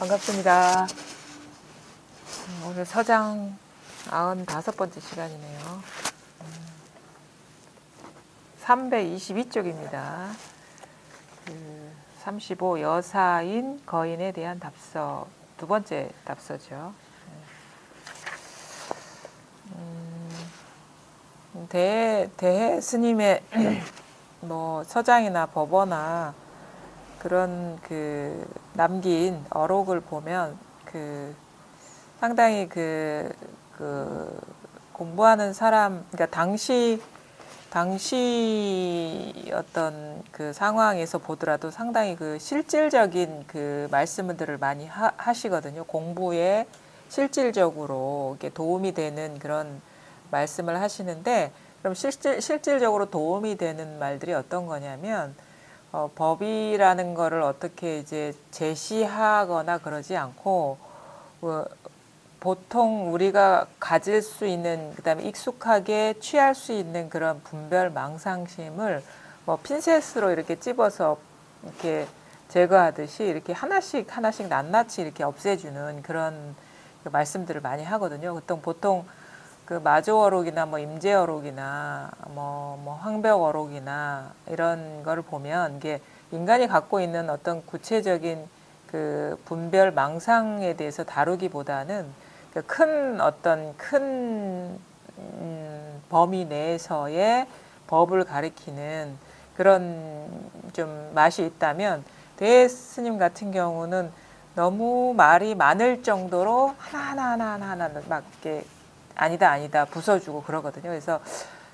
반갑습니다. 오늘 서장 95번째 시간이네요. 322쪽입니다. 35 여사인 거인에 대한 답서, 두 번째 답서죠. 대해 스님의 뭐 서장이나 법어나 그런 남긴 어록을 보면 상당히 공부하는 사람, 그러니까 당시 어떤 상황에서 보더라도 상당히 실질적인 말씀들을 많이 하시거든요. 공부에 실질적으로 이렇게 도움이 되는 그런 말씀을 하시는데, 그럼 실질적으로 도움이 되는 말들이 어떤 거냐면, 법이라는 거를 어떻게 이제 제시하거나 그러지 않고, 보통 우리가 가질 수 있는, 그다음에 익숙하게 취할 수 있는 그런 분별 망상심을 핀셋으로 이렇게 찝어서 이렇게 제거하듯이 이렇게 하나씩 낱낱이 이렇게 없애주는 그런 말씀들을 많이 하거든요. 보통 마조어록이나 임재어록이나 황벽어록이나 이런 거를 보면 이게 인간이 갖고 있는 어떤 구체적인 분별 망상에 대해서 다루기보다는 큰 범위 내에서의 법을 가리키는 그런 좀 맛이 있다면, 대해 스님 같은 경우는 너무 말이 많을 정도로 하나 막 이렇게 아니다 부숴주고 그러거든요. 그래서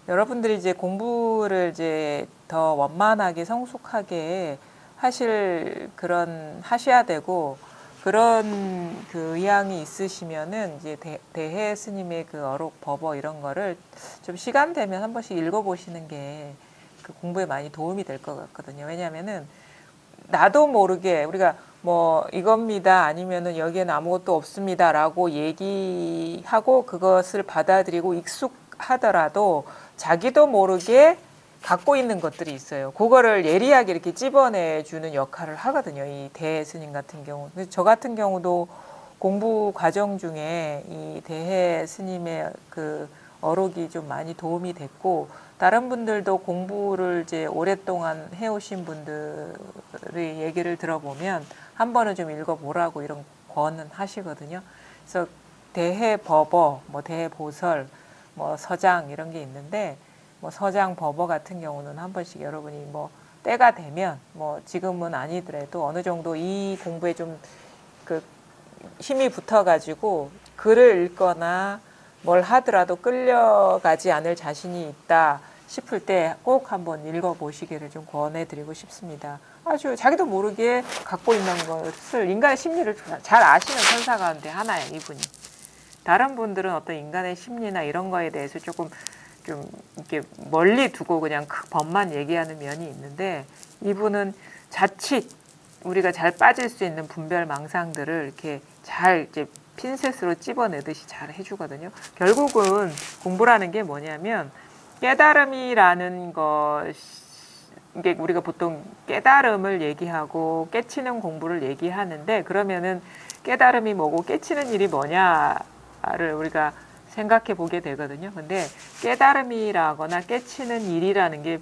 여러분들이 이제 공부를 이제 더 원만하게 성숙하게 하셔야 되고, 그런 의향이 있으시면은 이제 대해 스님의 어록 법어 이런 거를 좀 시간 되면 한 번씩 읽어보시는 게 공부에 많이 도움이 될 것 같거든요. 왜냐하면은 나도 모르게 우리가 이겁니다, 아니면은 여기에는 아무것도 없습니다라고 얘기하고 그것을 받아들이고 익숙하더라도 자기도 모르게 갖고 있는 것들이 있어요. 그거를 예리하게 이렇게 찝어내주는 역할을 하거든요. 이 대해 스님 같은 경우. 저 같은 경우도 공부 과정 중에 이 대해 스님의 어록이 좀 많이 도움이 됐고, 다른 분들도 공부를 이제 오랫동안 해오신 분들의 얘기를 들어보면 한 번은 좀 읽어보라고 이런 권은 하시거든요. 그래서 대해 법어, 대해 보설, 서장 이런 게 있는데, 서장 법어 같은 경우는 한 번씩 여러분이 때가 되면 지금은 아니더라도 어느 정도 이 공부에 좀 힘이 붙어가지고 글을 읽거나 뭘 하더라도 끌려가지 않을 자신이 있다 싶을 때 꼭 한번 읽어보시기를 좀 권해드리고 싶습니다. 아주 자기도 모르게 갖고 있는 것을, 인간의 심리를 잘 아시는 선사 가운데 하나예요, 이분이. 다른 분들은 어떤 인간의 심리나 이런 거에 대해서 좀 이렇게 멀리 두고 그냥 법만 얘기하는 면이 있는데, 이분은 자칫 우리가 잘 빠질 수 있는 분별 망상들을 이렇게 잘 이제 핀셋으로 찝어내듯이 잘 해주거든요. 결국은 공부라는 게 뭐냐면, 깨달음이라는 이게 우리가 보통 깨달음을 얘기하고 깨치는 공부를 얘기하는데, 그러면은 깨달음이 뭐고 깨치는 일이 뭐냐를 우리가 생각해 보게 되거든요. 근데 깨달음이라거나 깨치는 일이라는 게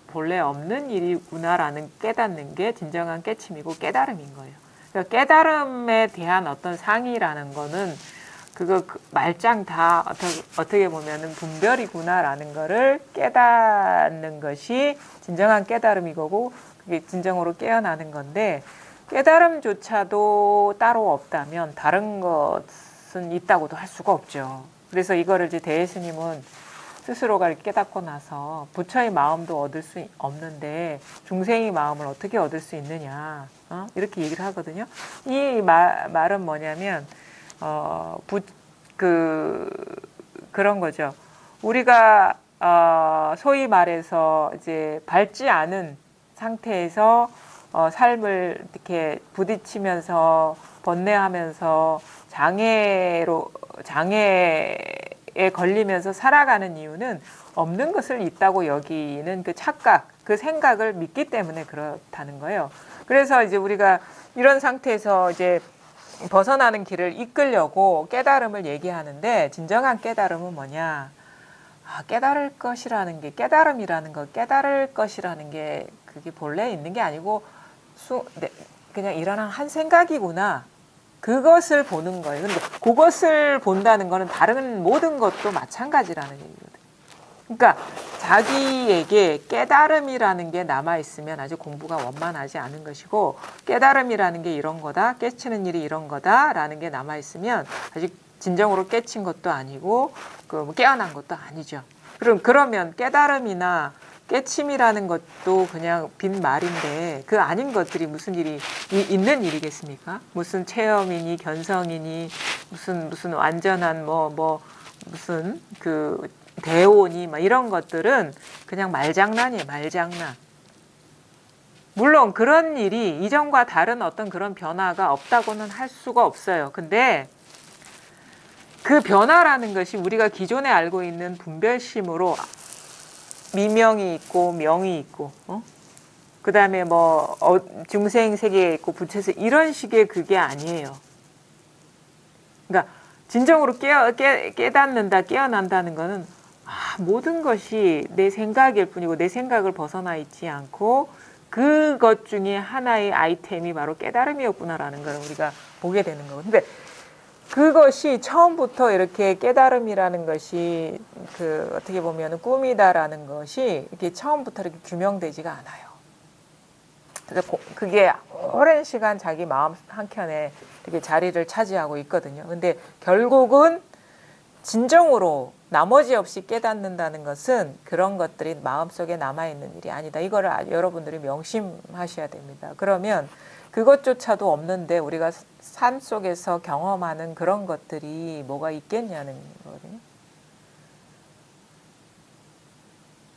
본래 없는 일이구나라는 깨닫는 게 진정한 깨침이고 깨달음인 거예요. 그러니까 깨달음에 대한 어떤 상의라는 거는 말짱 다 어떻게 보면은 분별이구나라는 거를 깨닫는 것이 진정한 깨달음이 거고, 그게 진정으로 깨어나는 건데, 깨달음조차도 따로 없다면 다른 것은 있다고도 할 수가 없죠. 그래서 이거를 이제 대해 스님은 스스로가 깨닫고 나서 부처의 마음도 얻을 수 없는데 중생의 마음을 어떻게 얻을 수 있느냐, 이렇게 얘기를 하거든요. 이 말은 뭐냐면 그런 거죠. 우리가 소위 말해서 이제 밝지 않은 상태에서 삶을 이렇게 부딪히면서 번뇌하면서 장애에 걸리면서 살아가는 이유는 없는 것을 있다고 여기는 착각, 생각을 믿기 때문에 그렇다는 거예요. 그래서 이제 우리가 이런 상태에서 이제 벗어나는 길을 이끌려고 깨달음을 얘기하는데 진정한 깨달음은 뭐냐? 깨달을 것이라는 게 깨달음이라는 거 깨달을 것이라는 게 그게 본래 있는 게 아니고 그냥 일어난 한 생각이구나. 그것을 보는 거예요. 근데 그것을 본다는 거는 다른 모든 것도 마찬가지라는 얘기거든요. 그러니까 자기에게 깨달음이라는 게 남아있으면 아직 공부가 원만하지 않은 것이고 깨달음이라는 게 이런 거다, 깨치는 일이 이런 거다라는 게 남아있으면 아직 진정으로 깨친 것도 아니고 깨어난 것도 아니죠. 그러면 깨달음이나 깨침이라는 것도 그냥 빈 말인데 그 아닌 것들이 무슨 일이 있는 일이겠습니까? 무슨 체험이니 견성이니 무슨 완전한 무슨 대오니 이런 것들은 그냥 말장난이에요. 말장난. 물론 그런 일이 이전과 다른 어떤 그런 변화가 없다고는 할 수가 없어요. 근데 그 변화라는 것이 우리가 기존에 알고 있는 분별심으로 미명이 있고 명이 있고 그 다음에 중생 세계에 있고 부처세 이런 식의 그게 아니에요. 그러니까 진정으로 깨닫는다, 깨어난다는 거는 모든 것이 내 생각일 뿐이고 내 생각을 벗어나 있지 않고 그것 중에 하나의 아이템이 바로 깨달음이었구나라는 걸 우리가 보게 되는 거고. 근데 그것이 처음부터 이렇게 깨달음이라는 것이 어떻게 보면 꿈이다라는 것이 이렇게 처음부터 이렇게 규명되지가 않아요. 그래서 그게 오랜 시간 자기 마음 한켠에 이렇게 자리를 차지하고 있거든요. 근데 결국은 진정으로 나머지 없이 깨닫는다는 것은 그런 것들이 마음속에 남아있는 일이 아니다. 이거를 여러분들이 명심하셔야 됩니다. 그러면 그것조차도 없는데 우리가 삶 속에서 경험하는 그런 것들이 뭐가 있겠냐는 거거든요.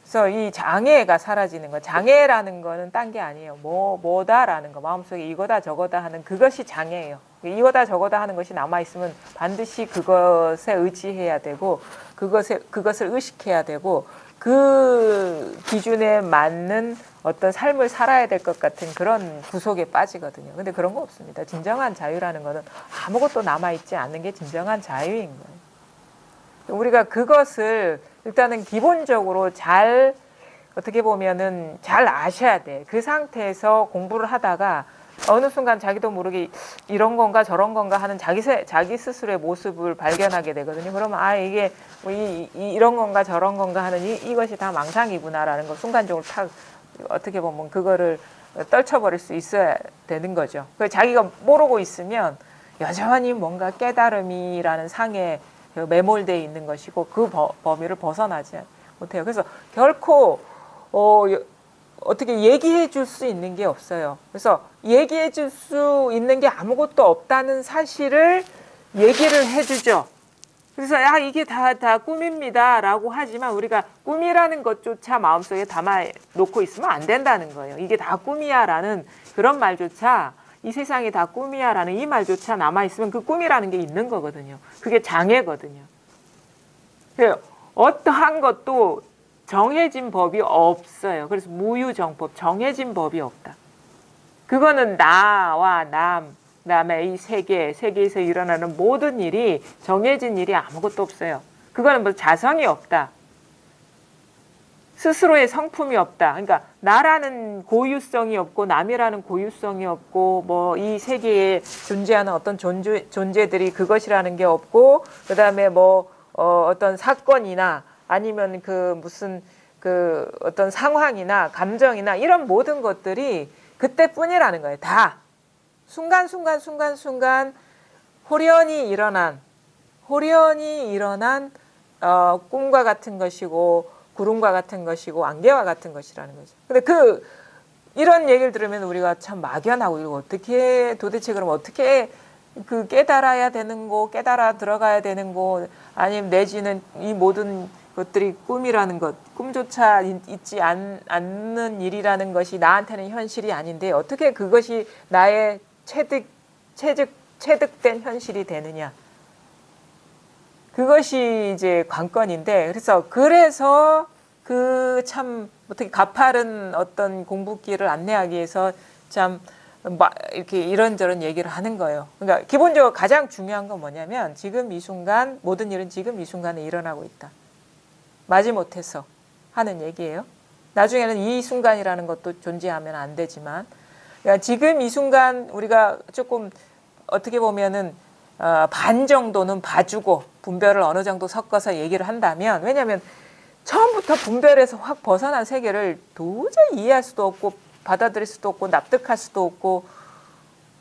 그래서 이 장애가 사라지는 거, 장애라는 거는 딴 게 아니에요. 뭐다라는 거, 마음속에 이거다 저거다 하는 그것이 장애예요. 이거다 저거다 하는 것이 남아있으면 반드시 그것에 의지해야 되고 그것을 의식해야 되고 그 기준에 맞는 어떤 삶을 살아야 될 것 같은 그런 구속에 빠지거든요. 근데 그런 거 없습니다. 진정한 자유라는 거는 아무것도 남아있지 않는 게 진정한 자유인 거예요. 우리가 그것을 일단은 기본적으로 잘 어떻게 보면은 잘 아셔야 돼. 그 상태에서 공부를 하다가 어느 순간 자기도 모르게 이런 건가 저런 건가 하는 자기 스스로의 모습을 발견하게 되거든요. 그러면 이게 이런 건가 저런 건가 하는 이것이 다 망상이구나라는 걸 순간적으로 탁 어떻게 보면 그거를 떨쳐버릴 수 있어야 되는 거죠. 자기가 모르고 있으면 여전히 뭔가 깨달음이라는 상에 매몰되어 있는 것이고 그 범위를 벗어나지 못해요. 그래서 결코 어떻게 얘기해 줄 수 있는 게 없어요. 그래서 얘기해 줄 수 있는 게 아무것도 없다는 사실을 얘기를 해주죠. 그래서 이게 다 꿈입니다 라고 하지만 우리가 꿈이라는 것조차 마음속에 담아 놓고 있으면 안 된다는 거예요. 이게 다 꿈이야 라는 그런 말조차 이 세상이 다 꿈이야 라는 이 말조차 남아있으면 그 꿈이라는 게 있는 거거든요. 그게 장애거든요. 어떠한 것도 정해진 법이 없어요. 그래서 무유정법, 정해진 법이 없다. 그거는 나와 남의 이 세계에서 일어나는 모든 일이 정해진 일이 아무것도 없어요. 그거는 뭐 자성이 없다. 스스로의 성품이 없다. 그러니까 나라는 고유성이 없고 남이라는 고유성이 없고 이 세계에 존재하는 어떤 존재들이 그것이라는 게 없고 그다음에 어떤 사건이나 아니면 무슨 어떤 상황이나 감정이나 이런 모든 것들이 그때뿐이라는 거예요. 다 순간순간 호련히 일어난 꿈과 같은 것이고 구름과 같은 것이고 안개와 같은 것이라는 거죠. 근데 이런 얘기를 들으면 우리가 참 막연하고 이거 어떻게 도대체 그럼 어떻게 깨달아야 되는 거, 깨달아 들어가야 되는 거, 아니면 내지는 이 모든 것들이 꿈이라는 것, 꿈조차 있지 않는 일이라는 것이 나한테는 현실이 아닌데 어떻게 그것이 나의 체득된 현실이 되느냐. 그것이 이제 관건인데 그래서 참 어떻게 가파른 어떤 공부길을 안내하기 위해서 참 이렇게 이런저런 얘기를 하는 거예요. 그러니까 기본적으로 가장 중요한 건 뭐냐면 지금 이 순간 모든 일은 지금 이 순간에 일어나고 있다. 마지못해서 하는 얘기예요. 나중에는 이 순간이라는 것도 존재하면 안 되지만 그러니까 지금 이 순간 우리가 조금 어떻게 보면은 반 정도는 봐주고 분별을 어느 정도 섞어서 얘기를 한다면 왜냐하면 처음부터 분별에서 확 벗어난 세계를 도저히 이해할 수도 없고 받아들일 수도 없고 납득할 수도 없고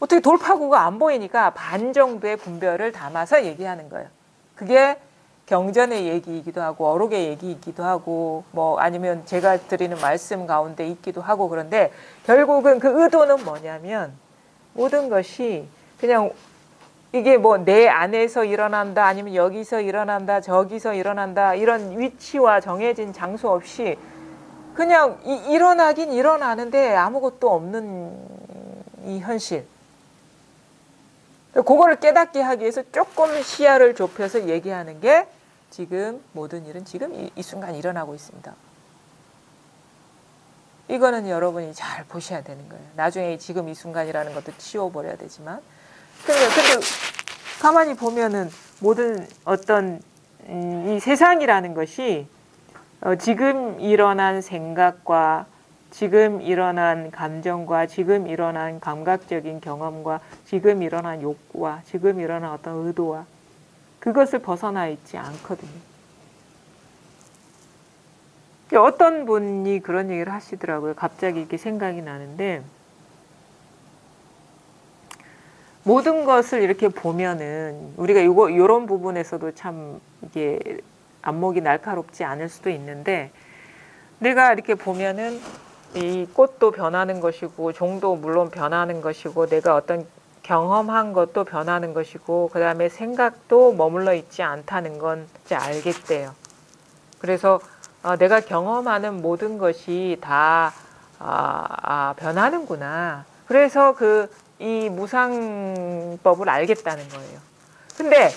어떻게 돌파구가 안 보이니까 반 정도의 분별을 담아서 얘기하는 거예요. 그게 경전의 얘기이기도 하고 어록의 얘기이기도 하고 뭐 아니면 제가 드리는 말씀 가운데 있기도 하고 그런데 결국은 그 의도는 뭐냐면 모든 것이 그냥 이게 뭐 내 안에서 일어난다 아니면 여기서 일어난다 저기서 일어난다 이런 위치와 정해진 장소 없이 그냥 일어나긴 일어나는데 아무것도 없는 이 현실. 그거를 깨닫게 하기 위해서 조금 시야를 좁혀서 얘기하는 게 지금 모든 일은 지금 이 순간 일어나고 있습니다. 이거는 여러분이 잘 보셔야 되는 거예요. 나중에 지금 이 순간이라는 것도 치워버려야 되지만 근데 가만히 보면은 모든 어떤 이 세상이라는 것이 지금 일어난 생각과 지금 일어난 감정과 지금 일어난 감각적인 경험과 지금 일어난 욕구와 지금 일어난 어떤 의도와 그것을 벗어나 있지 않거든요. 어떤 분이 그런 얘기를 하시더라고요. 갑자기 이렇게 생각이 나는데 모든 것을 이렇게 보면은 우리가 이런 부분에서도 참 이게 안목이 날카롭지 않을 수도 있는데 내가 이렇게 보면은 이 꽃도 변하는 것이고 종도 물론 변하는 것이고 내가 어떤 경험한 것도 변하는 것이고 그 다음에 생각도 머물러 있지 않다는 건 이제 알겠대요. 그래서 내가 경험하는 모든 것이 다 변하는구나. 그래서 이 무상법을 알겠다는 거예요. 근데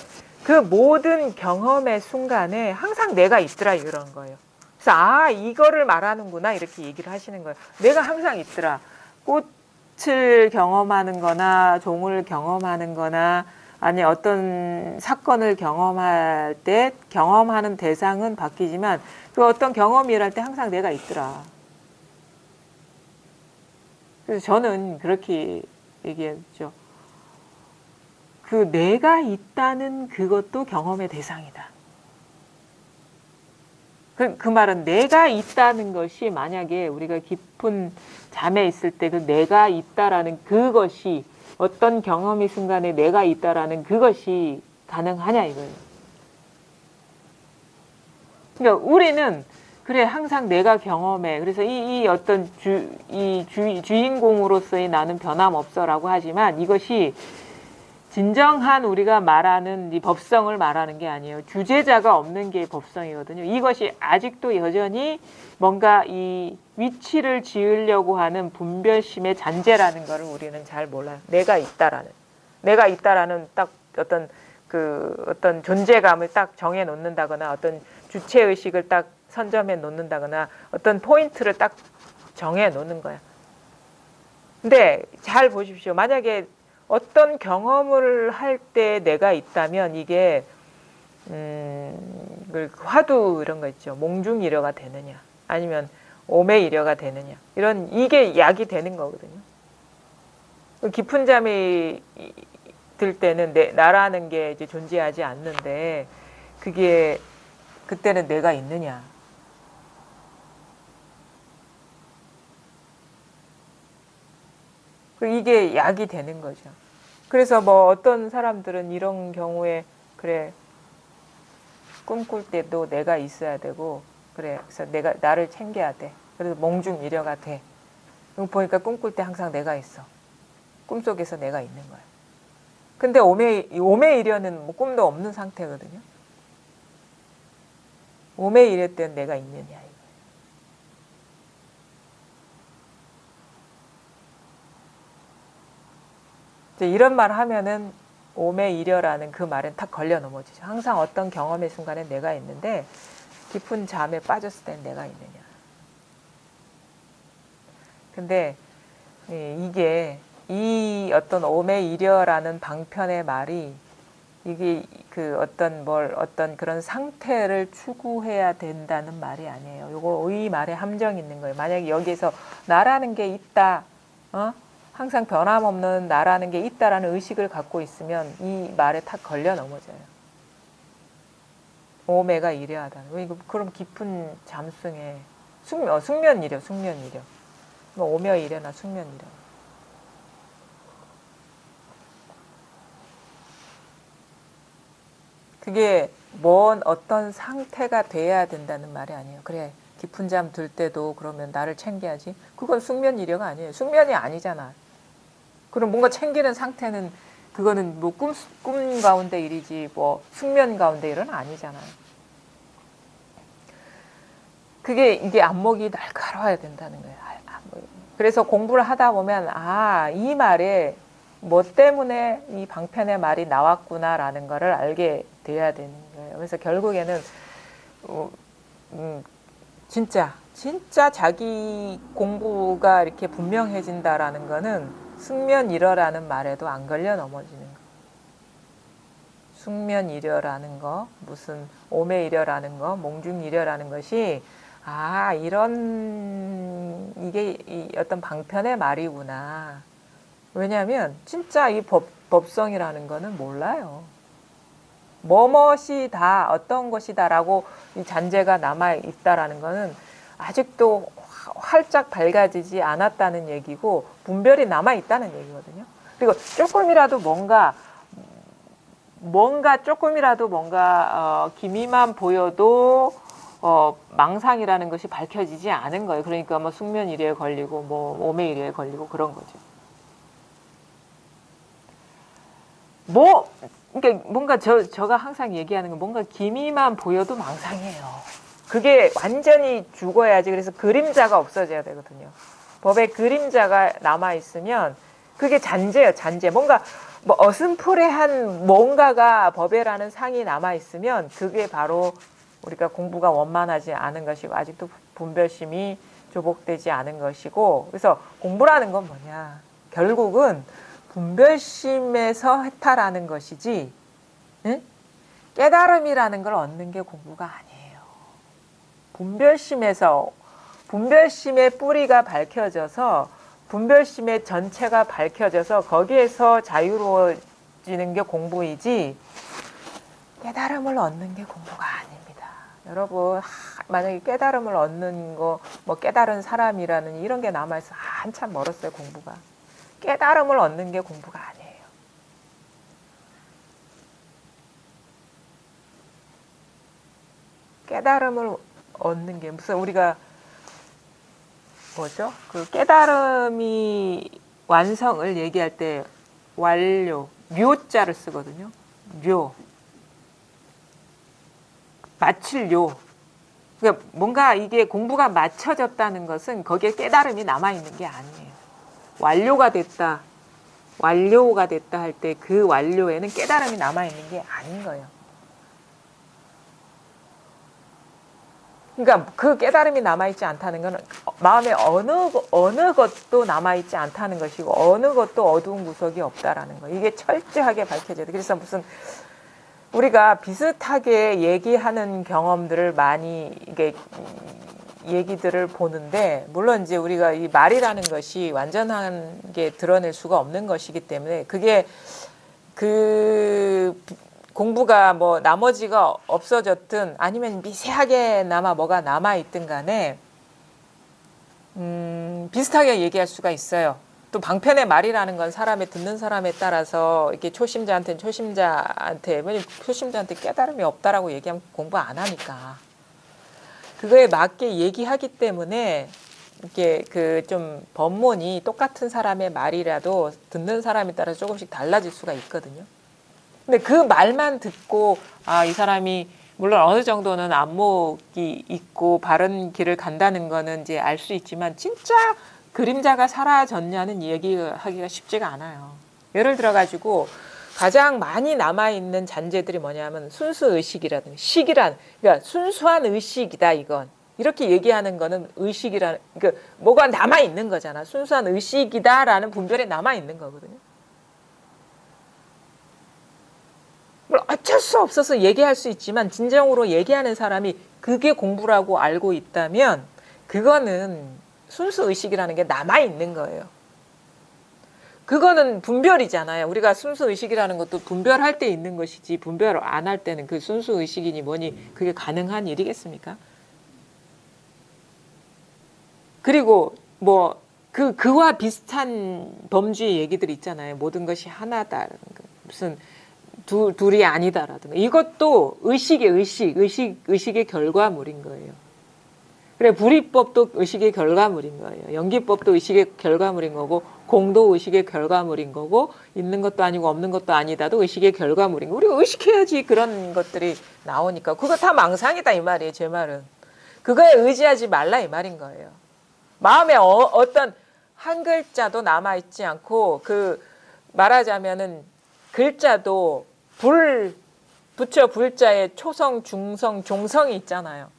그 모든 경험의 순간에 항상 내가 있더라 이런 거예요. 그래서 이거를 말하는구나 이렇게 얘기를 하시는 거예요. 내가 항상 있더라. 꽃을 경험하는 거나 종을 경험하는 거나 아니 어떤 사건을 경험할 때 경험하는 대상은 바뀌지만 그 어떤 경험을 할 때 항상 내가 있더라. 그래서 저는 그렇게 얘기했죠. 그 내가 있다는 그것도 경험의 대상이다. 그 말은 내가 있다는 것이 만약에 우리가 깊은 잠에 있을 때 그 내가 있다라는 그것이 어떤 경험의 순간에 내가 있다라는 그것이 가능하냐 이거예요. 그러니까 우리는 그래 항상 내가 경험해. 그래서 이 어떤 주인공으로서의 나는 변함없어라고 하지만 이것이 진정한 우리가 말하는 이 법성을 말하는 게 아니에요. 주제자가 없는 게 법성이거든요. 이것이 아직도 여전히 뭔가 이 위치를 지으려고 하는 분별심의 잔재라는 것을 우리는 잘 몰라요. 내가 있다라는 딱 어떤 존재감을 딱 정해 놓는다거나 어떤 주체 의식을 딱 선점해 놓는다거나 어떤 포인트를 딱 정해 놓는 거야. 근데 잘 보십시오. 만약에 어떤 경험을 할 때 내가 있다면 이게 화두 이런 거 있죠. 몽중일여가 되느냐 아니면 오매일여가 되느냐 이게 약이 되는 거거든요. 깊은 잠이 들 때는 나라는 게 이제 존재하지 않는데 그게 그때는 내가 있느냐. 이게 약이 되는 거죠. 그래서 뭐 어떤 사람들은 이런 경우에 그래 꿈꿀 때도 내가 있어야 되고 그래 그래서 나를 챙겨야 돼. 그래서 몽중일여가 돼. 보니까 꿈꿀 때 항상 내가 있어. 꿈속에서 내가 있는 거야. 근데 오매일여는 뭐 꿈도 없는 상태거든요. 오매일여 때는 내가 있느냐. 이런 말 하면은 오매일여라는 그 말은 탁 걸려 넘어지죠. 항상 어떤 경험의 순간에 내가 있는데 깊은 잠에 빠졌을 땐 내가 있느냐. 근데 이게 이 어떤 오매이려라는 방편의 말이 이게 그 어떤 그런 상태를 추구해야 된다는 말이 아니에요. 요거 이 말에 함정이 있는 거예요. 만약에 여기에서 나라는 게 있다, 항상 변함없는 나라는 게 있다라는 의식을 갖고 있으면 이 말에 탁 걸려 넘어져요. 오매가 이려하다는. 그럼 깊은 잠승에 숙면이려. 뭐 오며 이려나 숙면이려. 그게 뭔 어떤 상태가 돼야 된다는 말이 아니에요. 그래, 깊은 잠 들 때도 그러면 나를 챙겨야지. 그건 숙면 이려가 아니에요. 숙면이 아니잖아. 그럼 뭔가 챙기는 상태는 그거는 뭐 꿈 가운데 일이지 뭐 숙면 가운데 일은 아니잖아요. 그게 이게 안목이 날카로워야 된다는 거예요. 그래서 공부를 하다 보면 이 말에 뭐 때문에 이 방편의 말이 나왔구나라는 거를 알게 돼야 되는 거예요. 그래서 결국에는 진짜 자기 공부가 이렇게 분명해진다라는 거는 숙면이려라는 말에도 안 걸려 넘어지는 거예요. 숙면이려라는 거, 무슨 오매이려라는 거, 몽중이려라는 것이 이런 이게 어떤 방편의 말이구나. 왜냐하면 진짜 이 법성이라는 거는 몰라요. 뭐뭇이다, 어떤 것이다라고 이 잔재가 남아 있다라는 거는 아직도 활짝 밝아지지 않았다는 얘기고 분별이 남아 있다는 얘기거든요. 그리고 조금이라도 뭔가 조금이라도 기미만 보여도 망상이라는 것이 밝혀지지 않은 거예요. 그러니까 뭐 숙면이래에 걸리고 뭐 오매이래에 걸리고 그런 거죠. 그러니까 뭔가 제가 항상 얘기하는 건 뭔가 기미만 보여도 망상이에요. 그게 완전히 죽어야지. 그래서 그림자가 없어져야 되거든요. 법에 그림자가 남아있으면 그게 잔재예요. 잔재. 뭔가 뭐 어슴푸레한 뭔가가 법에라는 상이 남아있으면 그게 바로 우리가 공부가 원만하지 않은 것이고 아직도 분별심이 조복되지 않은 것이고, 그래서 공부라는 건 뭐냐. 결국은 분별심에서 해탈하는 것이지, 응? 깨달음이라는 걸 얻는 게 공부가 아니에요. 분별심의 뿌리가 밝혀져서 분별심의 전체가 밝혀져서 거기에서 자유로워지는 게 공부이지 깨달음을 얻는 게 공부가 아닙니다. 여러분, 만약에 깨달음을 얻는 거, 뭐 깨달은 사람이라는 이런 게 남아있어 한참 멀었어요, 공부가. 깨달음을 얻는 게 공부가 아니에요. 깨달음을 얻는 게 무슨 우리가 뭐죠? 그 깨달음이 완성을 얘기할 때 완료, 묘자를 쓰거든요. 묘. 마칠료. 그러니까 뭔가 이게 공부가 맞춰졌다는 것은 거기에 깨달음이 남아있는 게 아니에요. 완료가 됐다 할 때 그 완료에는 깨달음이 남아있는 게 아닌 거예요. 그러니까 그 깨달음이 남아있지 않다는 것은 마음에 어느 것도 남아있지 않다는 것이고 어느 것도 어두운 구석이 없다라는 거예요. 이게 철저하게 밝혀져야 돼. 그래서 무슨 우리가 비슷하게 얘기하는 경험들을 많이 이게 얘기들을 보는데, 물론 이제 우리가 이 말이라는 것이 완전한 게 드러낼 수가 없는 것이기 때문에 그게 그 공부가 뭐 나머지가 없어졌든 아니면 미세하게나마 뭐가 남아있든 간에 비슷하게 얘기할 수가 있어요. 또 방편의 말이라는 건 듣는 사람에 따라서 이렇게 초심자한테 깨달음이 없다라고 얘기하면 공부 안 하니까 그거에 맞게 얘기하기 때문에 이게 그 좀 법문이 똑같은 사람의 말이라도 듣는 사람에 따라 조금씩 달라질 수가 있거든요. 근데 그 말만 듣고 이 사람이 물론 어느 정도는 안목이 있고 바른 길을 간다는 거는 이제 알 수 있지만 진짜 그림자가 사라졌냐는 얘기하기가 쉽지가 않아요. 예를 들어 가지고 가장 많이 남아있는 잔재들이 뭐냐면 순수의식이라든가 그러니까 순수한 의식이다 이건. 이렇게 얘기하는 거는 의식이라는, 그 뭐가 남아 있는 거잖아. 순수한 의식이다라는 분별이 남아 있는 거거든요. 뭘 어쩔 수 없어서 얘기할 수 있지만 진정으로 얘기하는 사람이 그게 공부라고 알고 있다면 그거는 순수 의식이라는 게 남아 있는 거예요. 그거는 분별이잖아요. 우리가 순수 의식이라는 것도 분별할 때 있는 것이지 분별 안 할 때는 그 순수 의식이니 뭐니 그게 가능한 일이겠습니까? 그리고 뭐 그와 비슷한 범주의 얘기들이 있잖아요. 모든 것이 하나다. 무슨 둘이 아니다라든가. 이것도 의식의 결과물인 거예요. 그래, 불이법도 의식의 결과물인 거예요. 연기법도 의식의 결과물인 거고, 공도 의식의 결과물인 거고, 있는 것도 아니고 없는 것도 아니다도 의식의 결과물인 거고, 우리가 의식해야지 그런 것들이 나오니까. 그거 다 망상이다 이 말이에요, 제 말은. 그거에 의지하지 말라 이 말인 거예요. 마음에 어떤 한 글자도 남아있지 않고, 말하자면은 글자도 부처 불자에 초성, 중성, 종성이 있잖아요.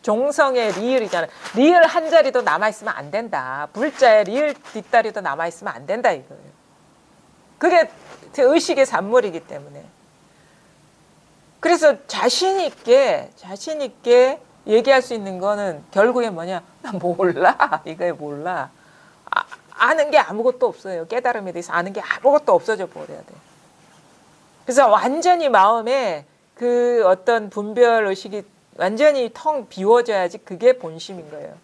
종성의 리을이잖아요. 리을 한 자리도 남아있으면 안 된다. 불자에 리을 뒷다리도 남아있으면 안 된다 이거예요. 그게 의식의 산물이기 때문에. 그래서 자신 있게 얘기할 수 있는 거는 결국에 뭐냐? 나 몰라. 이거에 몰라. 아는 게 아무것도 없어요. 깨달음에 대해서 아는 게 아무것도 없어져 버려야 돼. 그래서 완전히 마음에 그 어떤 분별 의식이 완전히 텅 비워져야지 그게 본심인 거예요.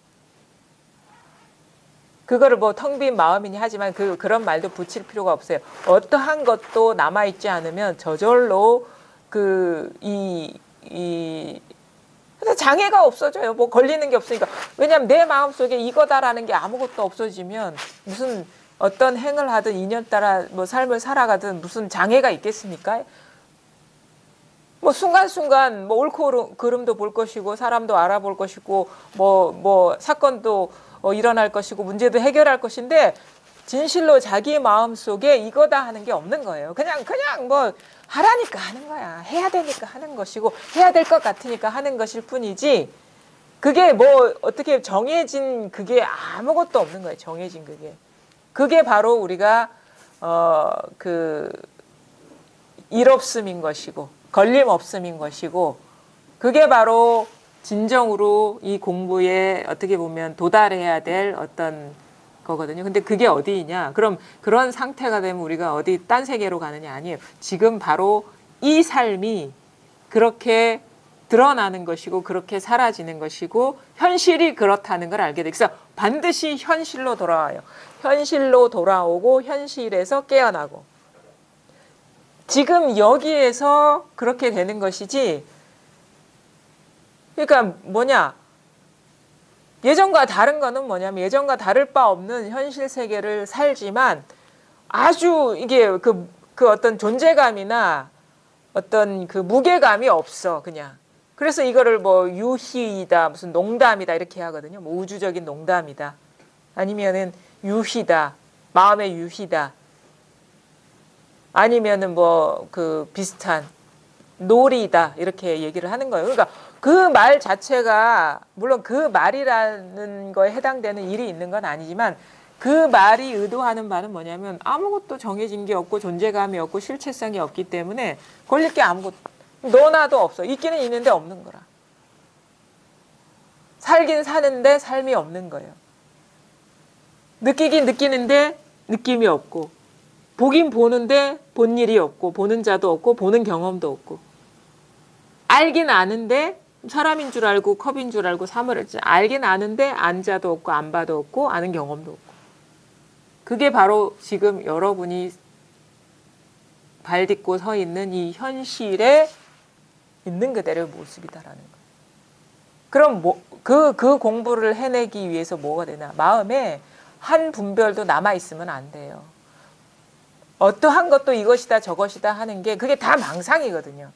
그거를 뭐 텅 빈 마음이니 하지만 그런 말도 붙일 필요가 없어요. 어떠한 것도 남아있지 않으면 저절로 장애가 없어져요. 뭐 걸리는 게 없으니까. 왜냐하면 내 마음속에 이거다라는 게 아무것도 없어지면 무슨 어떤 행을 하든 인연 따라 뭐 삶을 살아가든 무슨 장애가 있겠습니까? 뭐 순간순간 뭐 옳고 그름도 볼 것이고 사람도 알아볼 것이고 뭐 사건도 일어날 것이고 문제도 해결할 것인데 진실로 자기 마음속에 이거다 하는 게 없는 거예요. 그냥 뭐 하라니까 하는 거야. 해야 되니까 하는 것이고 해야 될 것 같으니까 하는 것일 뿐이지 그게 뭐 어떻게 정해진 그게 아무것도 없는 거예요. 정해진 그게 바로 우리가 일 없음인 것이고 걸림 없음인 것이고 그게 바로 진정으로 이 공부에 어떻게 보면 도달해야 될 어떤 거거든요. 근데 그게 어디냐? 그럼 그런 상태가 되면 우리가 어디 딴 세계로 가느냐? 아니에요. 지금 바로 이 삶이 그렇게 드러나는 것이고 그렇게 사라지는 것이고 현실이 그렇다는 걸 알게 돼. 그래서 반드시 현실로 돌아와요. 현실로 돌아오고 현실에서 깨어나고 지금 여기에서 그렇게 되는 것이지 그러니까 뭐냐 예전과 다른 거는 뭐냐면 예전과 다를 바 없는 현실 세계를 살지만 아주 이게 그 어떤 존재감이나 어떤 그 무게감이 없어 그냥 그래서 이거를 뭐 유희이다 무슨 농담이다 이렇게 하거든요. 뭐 우주적인 농담이다 아니면은 유희다 마음의 유희다 아니면은 뭐 비슷한 놀이다 이렇게 얘기를 하는 거예요. 그러니까 그 말 자체가 물론 그 말이라는 거에 해당되는 일이 있는 건 아니지만 그 말이 의도하는 바는 뭐냐면 아무것도 정해진 게 없고 존재감이 없고 실체성이 없기 때문에 걸릴 게 아무것도 너나도 없어. 있기는 있는데 없는 거라. 살긴 사는데 삶이 없는 거예요. 느끼긴 느끼는데 느낌이 없고 보긴 보는데 본 일이 없고 보는 자도 없고 보는 경험도 없고 알긴 아는데 사람인 줄 알고 컵인 줄 알고 사물을 알긴 아는데 안 자도 없고 안 봐도 없고 아는 경험도 없고 그게 바로 지금 여러분이 발 딛고 서 있는 이 현실에 있는 그대로의 모습이다라는 거예요. 그럼 그 공부를 해내기 위해서 뭐가 되나? 마음에 한 분별도 남아있으면 안 돼요. 어떠한 것도 이것이다 저것이다 하는 게 그게 다 망상이거든요.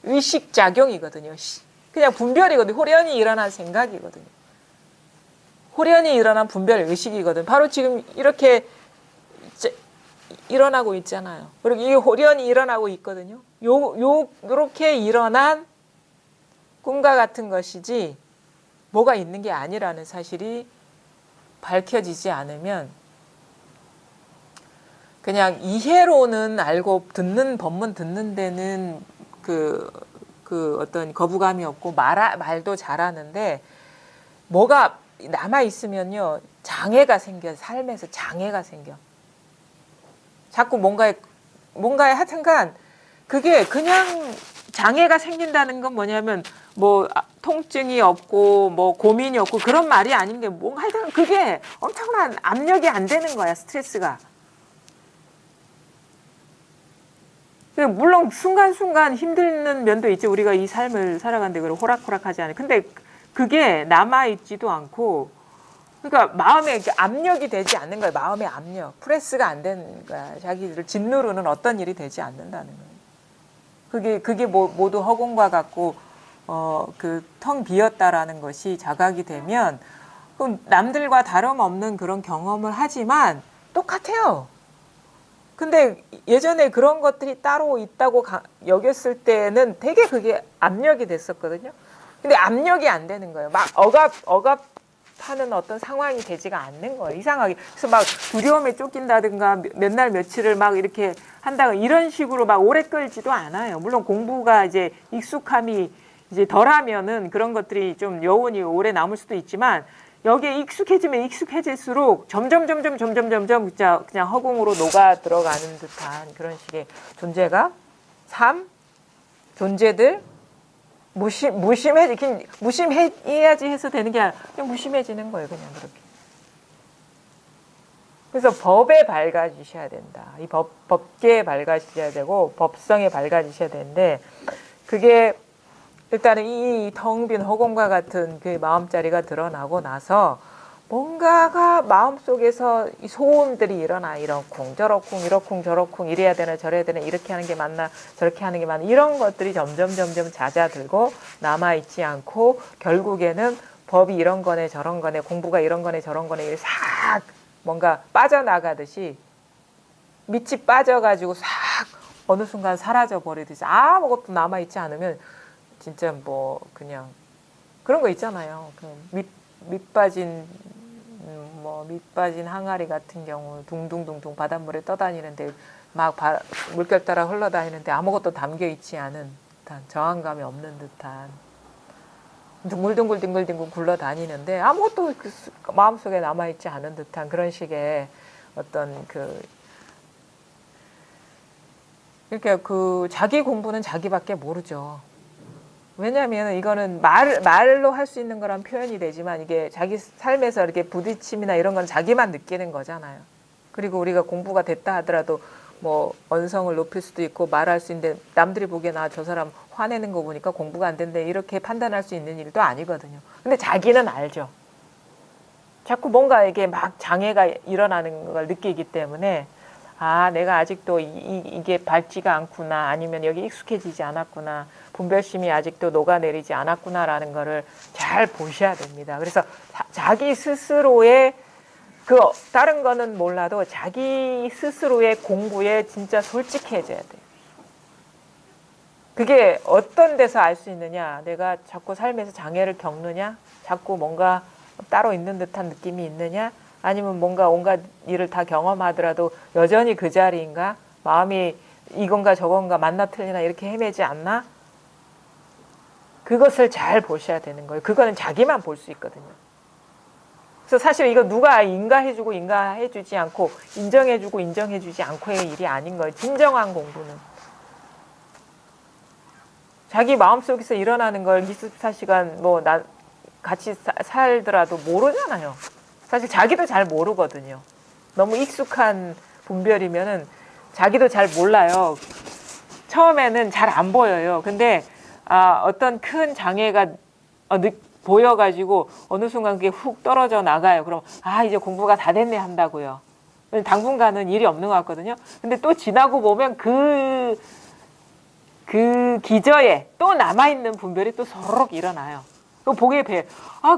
의식작용이거든요. 그냥 분별이거든요. 호련히 일어난 생각이거든요. 호련히 일어난 분별 의식이거든요. 바로 지금 이렇게 일어나고 있잖아요. 그리고 이게 호련히 일어나고 있거든요. 요렇게 일어난 꿈과 같은 것이지 뭐가 있는 게 아니라는 사실이 밝혀지지 않으면 그냥 이해로는 알고 듣는 법문 듣는 데는 그 어떤 거부감이 없고 말도 잘하는데 뭐가 남아 있으면요 장애가 생겨. 삶에서 장애가 생겨. 자꾸 뭔가에 하여튼간 그게 그냥 장애가 생긴다는 건 뭐냐면 뭐 통증이 없고 뭐 고민이 없고 그런 말이 아닌 게 뭔가 하여튼 그게 엄청난 압력이 안 되는 거야. 스트레스가. 물론 순간순간 힘든 면도 있지. 우리가 이 삶을 살아가는데 그걸 호락호락하지 않아요. 근데 그게 남아있지도 않고 그러니까 마음에 이렇게 압력이 되지 않는 거예요. 마음의 압력. 프레스가 안 되는 거야. 자기를 짓누르는 어떤 일이 되지 않는다는 거예요. 그게 모두 허공과 같고 그 텅 비었다라는 것이 자각이 되면 그럼 남들과 다름없는 그런 경험을 하지만 똑같아요. 근데 예전에 그런 것들이 따로 있다고 여겼을 때는 되게 그게 압력이 됐었거든요. 근데 압력이 안 되는 거예요. 막 억압하는 어떤 상황이 되지가 않는 거예요. 이상하게. 그래서 막 두려움에 쫓긴다든가 몇 날 며칠을 막 이렇게 한다고 이런 식으로 막 오래 끌지도 않아요. 물론 공부가 이제 익숙함이 이제 덜하면은 그런 것들이 좀 여운이 오래 남을 수도 있지만 여기에 익숙해지면 익숙해질수록 점점 그냥 허공으로 녹아 들어가는 듯한 그런 식의 존재가 삶, 존재들 무심해야지 해서 되는 게 아니라 그냥 무심해지는 거예요. 그냥 그렇게. 그래서 법에 밝아지셔야 된다. 이 법계에 밝아지셔야 되고 법성에 밝아지셔야 되는데 그게 일단은 이 텅 빈 허공과 같은 그 마음자리가 드러나고 나서 뭔가가 마음속에서 이 소음들이 일어나. 이러쿵 저러쿵 이러쿵 저러쿵 이래야 되나 저래야 되나 이렇게 하는 게 맞나 저렇게 하는 게 맞나 이런 것들이 점점 잦아들고 남아있지 않고 결국에는 법이 이런 거네 저런 거네 공부가 이런 거네 저런 거네 싹 뭔가 빠져나가듯이 밑이 빠져가지고 싹 어느 순간 사라져 버리듯이 아무것도 남아있지 않으면 진짜 뭐 그냥 그런 거 있잖아요. 밑 빠진 항아리 같은 경우 둥둥둥둥 바닷물에 떠다니는데 막 물결 따라 흘러다니는데 아무것도 담겨 있지 않은 듯한 저항감이 없는 듯한 둥글둥글 뒹굴뒹굴 굴러다니는데 아무것도 마음속에 남아있지 않은 듯한 그런 식의 어떤 이렇게 자기 공부는 자기밖에 모르죠. 왜냐하면 이거는 말로 할 수 있는 거란 표현이 되지만 이게 자기 삶에서 이렇게 부딪힘이나 이런 건 자기만 느끼는 거잖아요. 그리고 우리가 공부가 됐다 하더라도 뭐 언성을 높일 수도 있고 말할 수 있는데 남들이 보기에 저 사람 화내는 거 보니까 공부가 안 된대 이렇게 판단할 수 있는 일도 아니거든요. 근데 자기는 알죠. 자꾸 뭔가 이게 막 장애가 일어나는 걸 느끼기 때문에 내가 아직도 이게 밝지가 않구나 아니면 여기 익숙해지지 않았구나 분별심이 아직도 녹아내리지 않았구나라는 거를 잘 보셔야 됩니다. 그래서 자기 스스로의 다른 거는 몰라도 자기 스스로의 공부에 진짜 솔직해져야 돼요. 그게 어떤 데서 알 수 있느냐 내가 자꾸 삶에서 장애를 겪느냐 자꾸 뭔가 따로 있는 듯한 느낌이 있느냐 아니면 뭔가 온갖 일을 다 경험하더라도 여전히 그 자리인가 마음이 이건가 저건가 맞나 틀리나 이렇게 헤매지 않나 그것을 잘 보셔야 되는 거예요. 그거는 자기만 볼 수 있거든요. 그래서 사실 이거 누가 인가해주고 인가해주지 않고 인정해주고 인정해주지 않고의 일이 아닌 거예요. 진정한 공부는. 자기 마음속에서 일어나는 걸 24시간 같이 살더라도 모르잖아요. 사실 자기도 잘 모르거든요. 너무 익숙한 분별이면은 자기도 잘 몰라요. 처음에는 잘 안 보여요. 근데 어떤 큰 장애가 보여가지고 어느 순간 그게 훅 떨어져 나가요. 그럼 이제 공부가 다 됐네 한다고요. 당분간은 일이 없는 것 같거든요. 근데 또 지나고 보면 그 기저에 또 남아있는 분별이 또 서로록 일어나요. 또 보게 돼.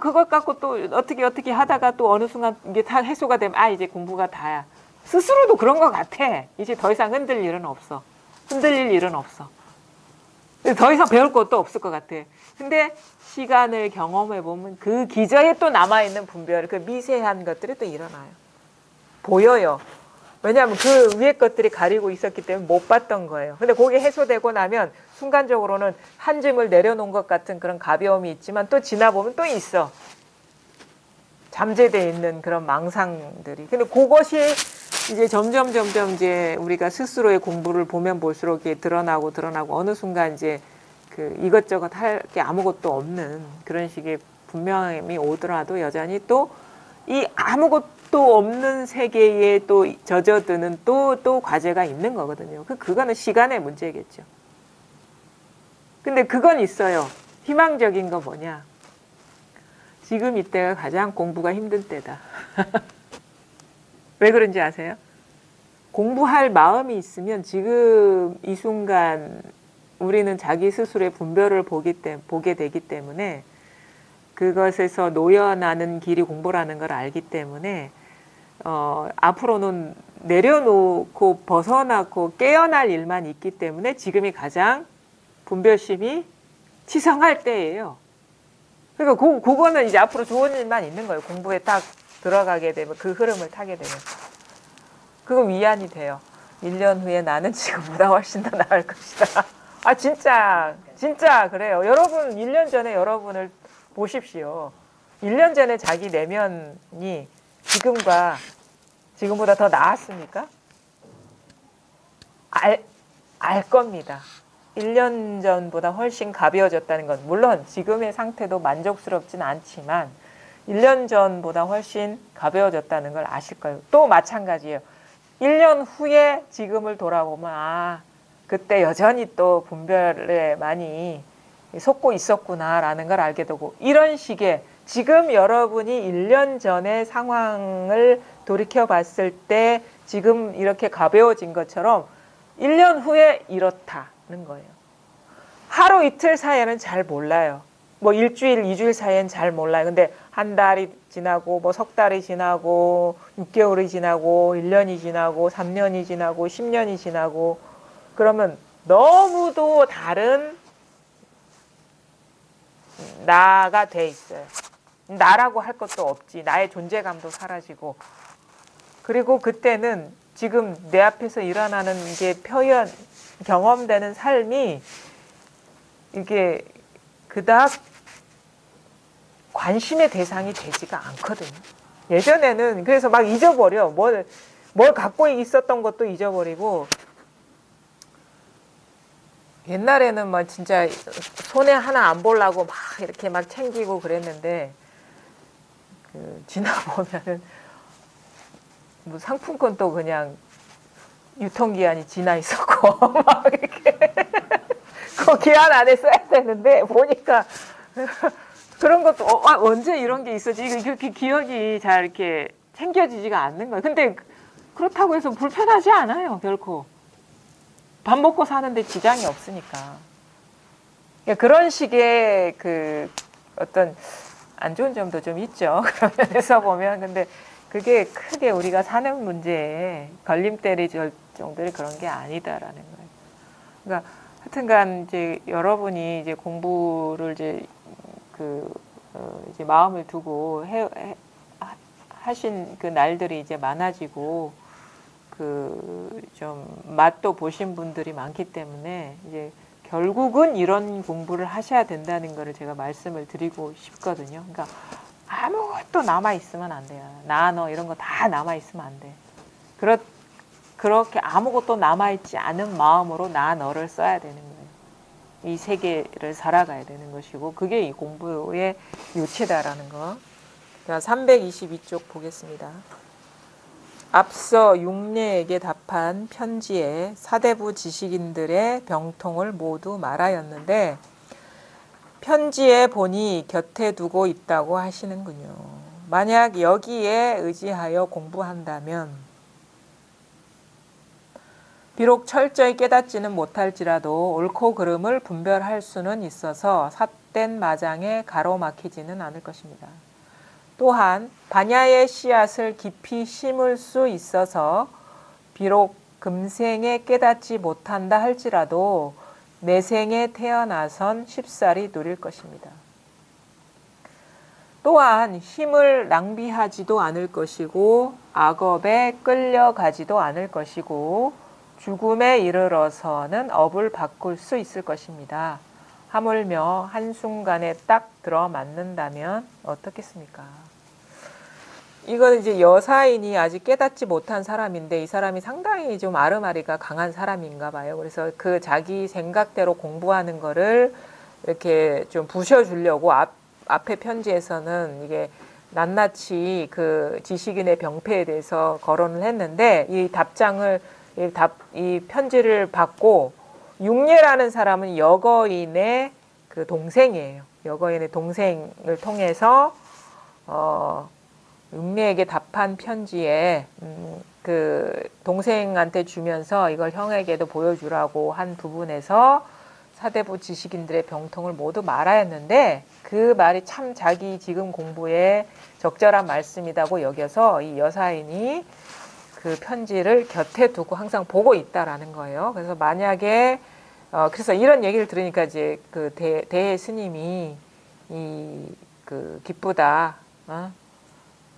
그것 갖고 또 어떻게 하다가 또 어느 순간 이게 다 해소가 되면 이제 공부가 다야. 스스로도 그런 것 같아. 이제 더 이상 흔들릴 일은 없어. 더 이상 배울 것도 없을 것 같아. 근데 시간을 경험해 보면 그 기저에 또 남아있는 분별, 그 미세한 것들이 또 일어나요. 보여요. 왜냐하면 그 위에 것들이 가리고 있었기 때문에 못 봤던 거예요. 근데 그게 해소되고 나면 순간적으로는 한 짐을 내려놓은 것 같은 그런 가벼움이 있지만 또 지나보면 또 있어. 잠재되어 있는 그런 망상들이. 근데 그것이 이제 점점 이제 우리가 스스로의 공부를 보면 볼수록 이게 드러나고 어느 순간 이제 그 이것저것 할 게 아무것도 없는 그런 식의 분명함이 오더라도 여전히 또 이 아무것도 없는 세계에 또 젖어드는 또 과제가 있는 거거든요. 그거는 시간의 문제겠죠. 근데 그건 있어요. 희망적인 거 뭐냐? 지금 이때가 가장 공부가 힘든 때다. 왜 그런지 아세요? 공부할 마음이 있으면 지금 이 순간 우리는 자기 스스로의 분별을 보게 되기 때문에 그것에서 놓여나는 길이 공부라는 걸 알기 때문에 앞으로는 내려놓고 벗어나고 깨어날 일만 있기 때문에 지금이 가장 분별심이 치성할 때예요. 그러니까 그거는 이제 앞으로 좋은 일만 있는 거예요. 공부에 딱 들어가게 되면 그 흐름을 타게 되면. 그거 위안이 돼요. 1년 후에 나는 지금보다 훨씬 더 나을 것이다. 아 진짜 그래요. 여러분 1년 전에 여러분을 보십시오. 1년 전에 자기 내면이 지금보다 더 나았습니까? 알 겁니다. 1년 전보다 훨씬 가벼워졌다는 건 물론 지금의 상태도 만족스럽진 않지만 1년 전보다 훨씬 가벼워졌다는 걸 아실 거예요. 또 마찬가지예요. 1년 후에 지금을 돌아보면 그때 여전히 또 분별에 많이 속고 있었구나라는 걸 알게 되고 이런 식의 지금 여러분이 1년 전의 상황을 돌이켜 봤을 때 지금 이렇게 가벼워진 것처럼 1년 후에 이렇다는 거예요. 하루 이틀 사이에는 잘 몰라요. 뭐 일주일, 2주일 사이엔 잘 몰라요. 근데 한 달이 지나고 뭐 석 달이 지나고 6개월이 지나고 1년이 지나고 3년이 지나고 10년이 지나고 그러면 너무도 다른 나가 돼 있어요. 나라고 할 것도 없지. 나의 존재감도 사라지고. 그리고 그때는 지금 내 앞에서 일어나는 게 경험되는 삶이 이게 그닥 관심의 대상이 되지가 않거든요. 예전에는 그래서 막 잊어버려. 뭘 갖고 있었던 것도 잊어버리고 옛날에는 막 진짜 손에 하나 안 보려고 막 이렇게 막 챙기고 그랬는데 지나보면은 뭐 상품권도 그냥 유통기한이 지나 있었고 막 이렇게 그 기한 안에 써야 되는데 보니까 그런 것도 언제 이런 게 있었지? 이렇게 기억이 잘 이렇게 챙겨지지가 않는 거예요. 근데 그렇다고 해서 불편하지 않아요, 결코. 밥 먹고 사는데 지장이 없으니까. 그러니까 그런 식의 그 어떤 안 좋은 점도 좀 있죠. 그런 면에서 보면. 근데 그게 크게 우리가 사는 문제에 걸림돌이 될 정도의 그런 게 아니다라는 거예요. 그러니까 하여튼간 이제 여러분이 이제 공부를 이제 이제 마음을 두고 하신 그 날들이 이제 많아지고 좀 맛도 보신 분들이 많기 때문에 이제 결국은 이런 공부를 하셔야 된다는 거를 제가 말씀을 드리고 싶거든요. 그러니까 아무것도 남아 있으면 안 돼요. 나, 너 이런 거 다 남아 있으면 안 돼. 그렇게 아무것도 남아 있지 않은 마음으로 나, 너를 써야 되는 거예요. 이 세계를 살아가야 되는 것이고 그게 이 공부의 요체다라는 거. 자, 322쪽 보겠습니다. 앞서 육례에게 답한 편지에 사대부 지식인들의 병통을 모두 말하였는데 편지에 보니 곁에 두고 있다고 하시는군요. 만약 여기에 의지하여 공부한다면 비록 철저히 깨닫지는 못할지라도 옳고 그름을 분별할 수는 있어서 삿된 마장에 가로막히지는 않을 것입니다. 또한 반야의 씨앗을 깊이 심을 수 있어서 비록 금생에 깨닫지 못한다 할지라도 내 생에 태어나선 쉽사리 누릴 것입니다. 또한 힘을 낭비하지도 않을 것이고 악업에 끌려가지도 않을 것이고 죽음에 이르러서는 업을 바꿀 수 있을 것입니다. 하물며 한순간에 딱 들어맞는다면 어떻겠습니까? 이건 이제 여사인이 아직 깨닫지 못한 사람인데 이 사람이 상당히 좀 아르마리가 강한 사람인가 봐요. 그래서 그 자기 생각대로 공부하는 거를 이렇게 좀 부셔주려고 앞에 편지에서는 이게 낱낱이 그 지식인의 병폐에 대해서 거론을 했는데 이 편지를 받고 육례라는 사람은 여거인의 그 동생이에요. 여거인의 동생을 통해서 육례에게 답한 편지에 그 동생한테 주면서 이걸 형에게도 보여주라고 한 부분에서 사대부 지식인들의 병통을 모두 말하였는데 그 말이 참 자기 지금 공부에 적절한 말씀이라고 여겨서 이 여사인이 그 편지를 곁에 두고 항상 보고 있다라는 거예요. 그래서 만약에 그래서 이런 얘기를 들으니까 이제 그 대해 스님이 그 기쁘다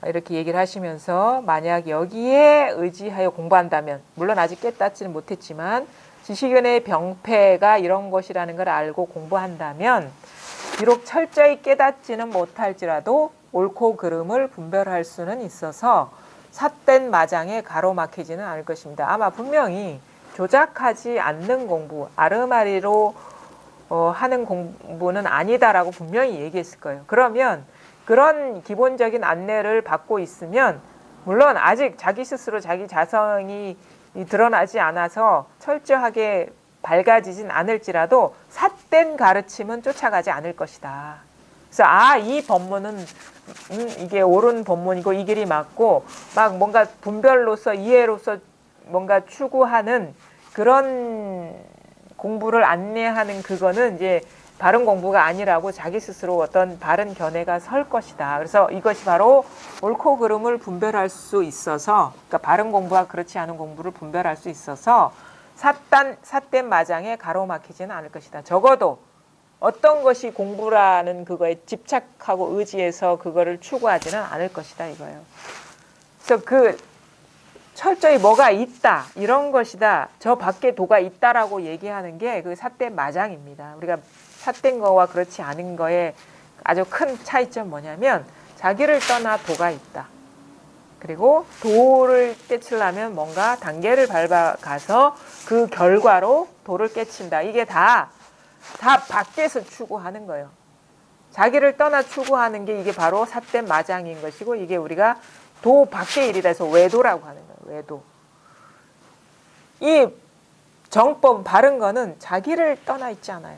이렇게 얘기를 하시면서 만약 여기에 의지하여 공부한다면 물론 아직 깨닫지는 못했지만 지식인의 병폐가 이런 것이라는 걸 알고 공부한다면 비록 철저히 깨닫지는 못할지라도 옳고 그름을 분별할 수는 있어서 삿된 마장에 가로막히지는 않을 것입니다. 아마 분명히 조작하지 않는 공부, 아르마리로 하는 공부는 아니다라고 분명히 얘기했을 거예요. 그러면 그런 기본적인 안내를 받고 있으면 물론 아직 자기 스스로 자기 자성이 드러나지 않아서 철저하게 밝아지진 않을지라도 삿된 가르침은 쫓아가지 않을 것이다. 그래서 이 법문은 이게 옳은 법문이고 이 길이 맞고 막 뭔가 분별로서 이해로서 뭔가 추구하는 그런 공부를 안내하는 그거는 이제 바른 공부가 아니라고 자기 스스로 어떤 바른 견해가 설 것이다. 그래서 이것이 바로 옳고 그름을 분별할 수 있어서 그러니까 바른 공부와 그렇지 않은 공부를 분별할 수 있어서 삿된 마장에 가로막히지는 않을 것이다. 적어도 어떤 것이 공부라는 그거에 집착하고 의지해서 그거를 추구하지는 않을 것이다 이거예요. 그래서 그 철저히 뭐가 있다 이런 것이다 저 밖에 도가 있다라고 얘기하는 게 그 삿된 마장입니다. 우리가 삿된 거와 그렇지 않은 거에 아주 큰 차이점 뭐냐면 자기를 떠나 도가 있다. 그리고 도를 깨치려면 뭔가 단계를 밟아가서 그 결과로 도를 깨친다. 이게 다 밖에서 추구하는 거예요. 자기를 떠나 추구하는 게 이게 바로 삿된 마장인 것이고 이게 우리가 도 밖의 일이다 해서 외도라고 하는 거예요. 외도. 이 정법 바른 거는 자기를 떠나 있지 않아요.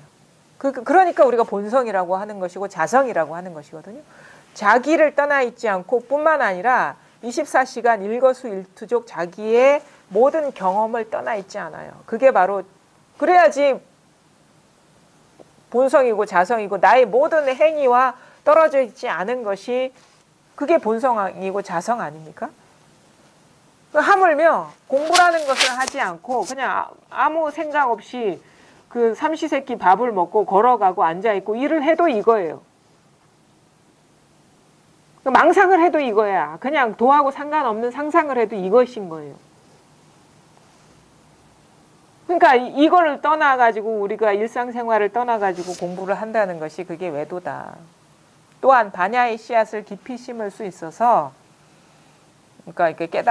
그러니까 우리가 본성이라고 하는 것이고 자성이라고 하는 것이거든요. 자기를 떠나 있지 않고 뿐만 아니라 24시간 일거수일투족 자기의 모든 경험을 떠나 있지 않아요. 그게 바로 그래야지 본성이고 자성이고 나의 모든 행위와 떨어져 있지 않은 것이 그게 본성이고 자성 아닙니까? 하물며 공부라는 것을 하지 않고 그냥 아무 생각 없이 그 삼시세끼 밥을 먹고 걸어가고 앉아있고 일을 해도 이거예요. 망상을 해도 이거야. 그냥 도하고 상관없는 상상을 해도 이것인 거예요. 그러니까 이거를 떠나가지고 우리가 일상생활을 떠나가지고 공부를 한다는 것이 그게 외도다. 또한 반야의 씨앗을 깊이 심을 수 있어서 그러니까 이렇게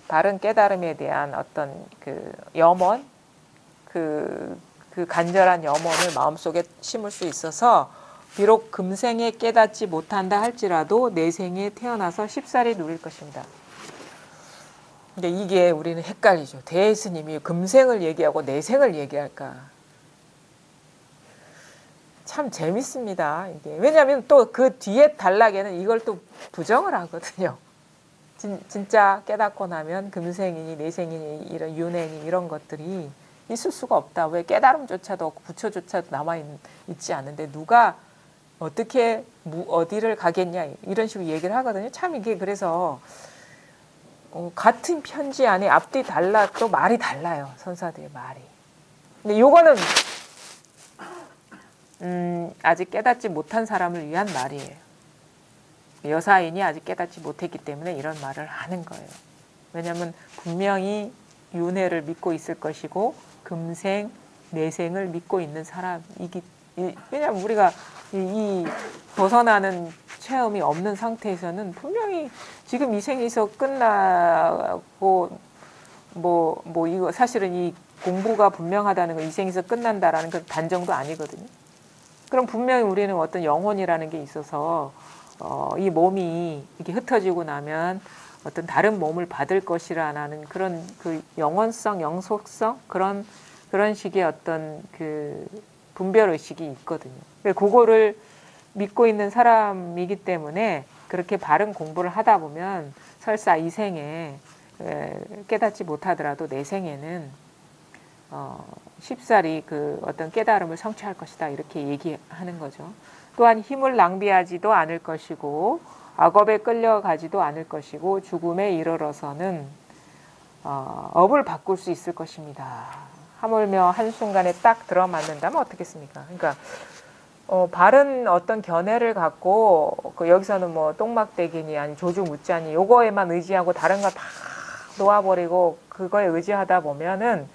바른 깨달음에 대한 어떤 그 염원, 그 간절한 염원을 마음속에 심을 수 있어서 비록 금생에 깨닫지 못한다 할지라도 내생에 태어나서 쉽사리 누릴 것입니다. 근데 이게 우리는 헷갈리죠. 대스님이 금생을 얘기하고 내생을 얘기할까? 참 재밌습니다. 이게. 왜냐하면 또 그 뒤에 단락에는 이걸 또 부정을 하거든요. 진짜 깨닫고 나면 금생이니 내생이니 이런 윤회니 이런 것들이 있을 수가 없다. 왜 깨달음조차도 없고 부처조차도 남아있지 않은데 누가 어떻게 어디를 가겠냐 이런 식으로 얘기를 하거든요. 참 이게 그래서 같은 편지 안에 앞뒤 달라도 말이 달라요. 선사들의 말이. 근데 요거는 아직 깨닫지 못한 사람을 위한 말이에요. 여사인이 아직 깨닫지 못했기 때문에 이런 말을 하는 거예요. 왜냐하면 분명히 윤회를 믿고 있을 것이고 금생, 내생을 믿고 있는 사람이기, 왜냐하면 우리가 이 벗어나는 체험이 없는 상태에서는 분명히 지금 이 생에서 끝나고 이거 사실은 이 공부가 분명하다는 건 이 생에서 끝난다라는 그 단정도 아니거든요. 그럼 분명히 우리는 어떤 영혼이라는 게 있어서 이 몸이 이렇게 흩어지고 나면 어떤 다른 몸을 받을 것이라는 그런 그 영원성, 영속성 그런 식의 어떤 그 분별 의식이 있거든요. 그거를 믿고 있는 사람이기 때문에 그렇게 바른 공부를 하다 보면 설사 이 생에 깨닫지 못하더라도 내 생에는 쉽사리 그 어떤 깨달음을 성취할 것이다 이렇게 얘기하는 거죠. 또한 힘을 낭비하지도 않을 것이고 악업에 끌려가지도 않을 것이고 죽음에 이르러서는 업을 바꿀 수 있을 것입니다. 하물며 한순간에 딱 들어맞는다면 어떻겠습니까? 그러니까 바른 어떤 견해를 갖고 여기서는 뭐 똥막대기니 아니 조주묻자니 요거에만 의지하고 다른 거 다 놓아버리고 그거에 의지하다 보면은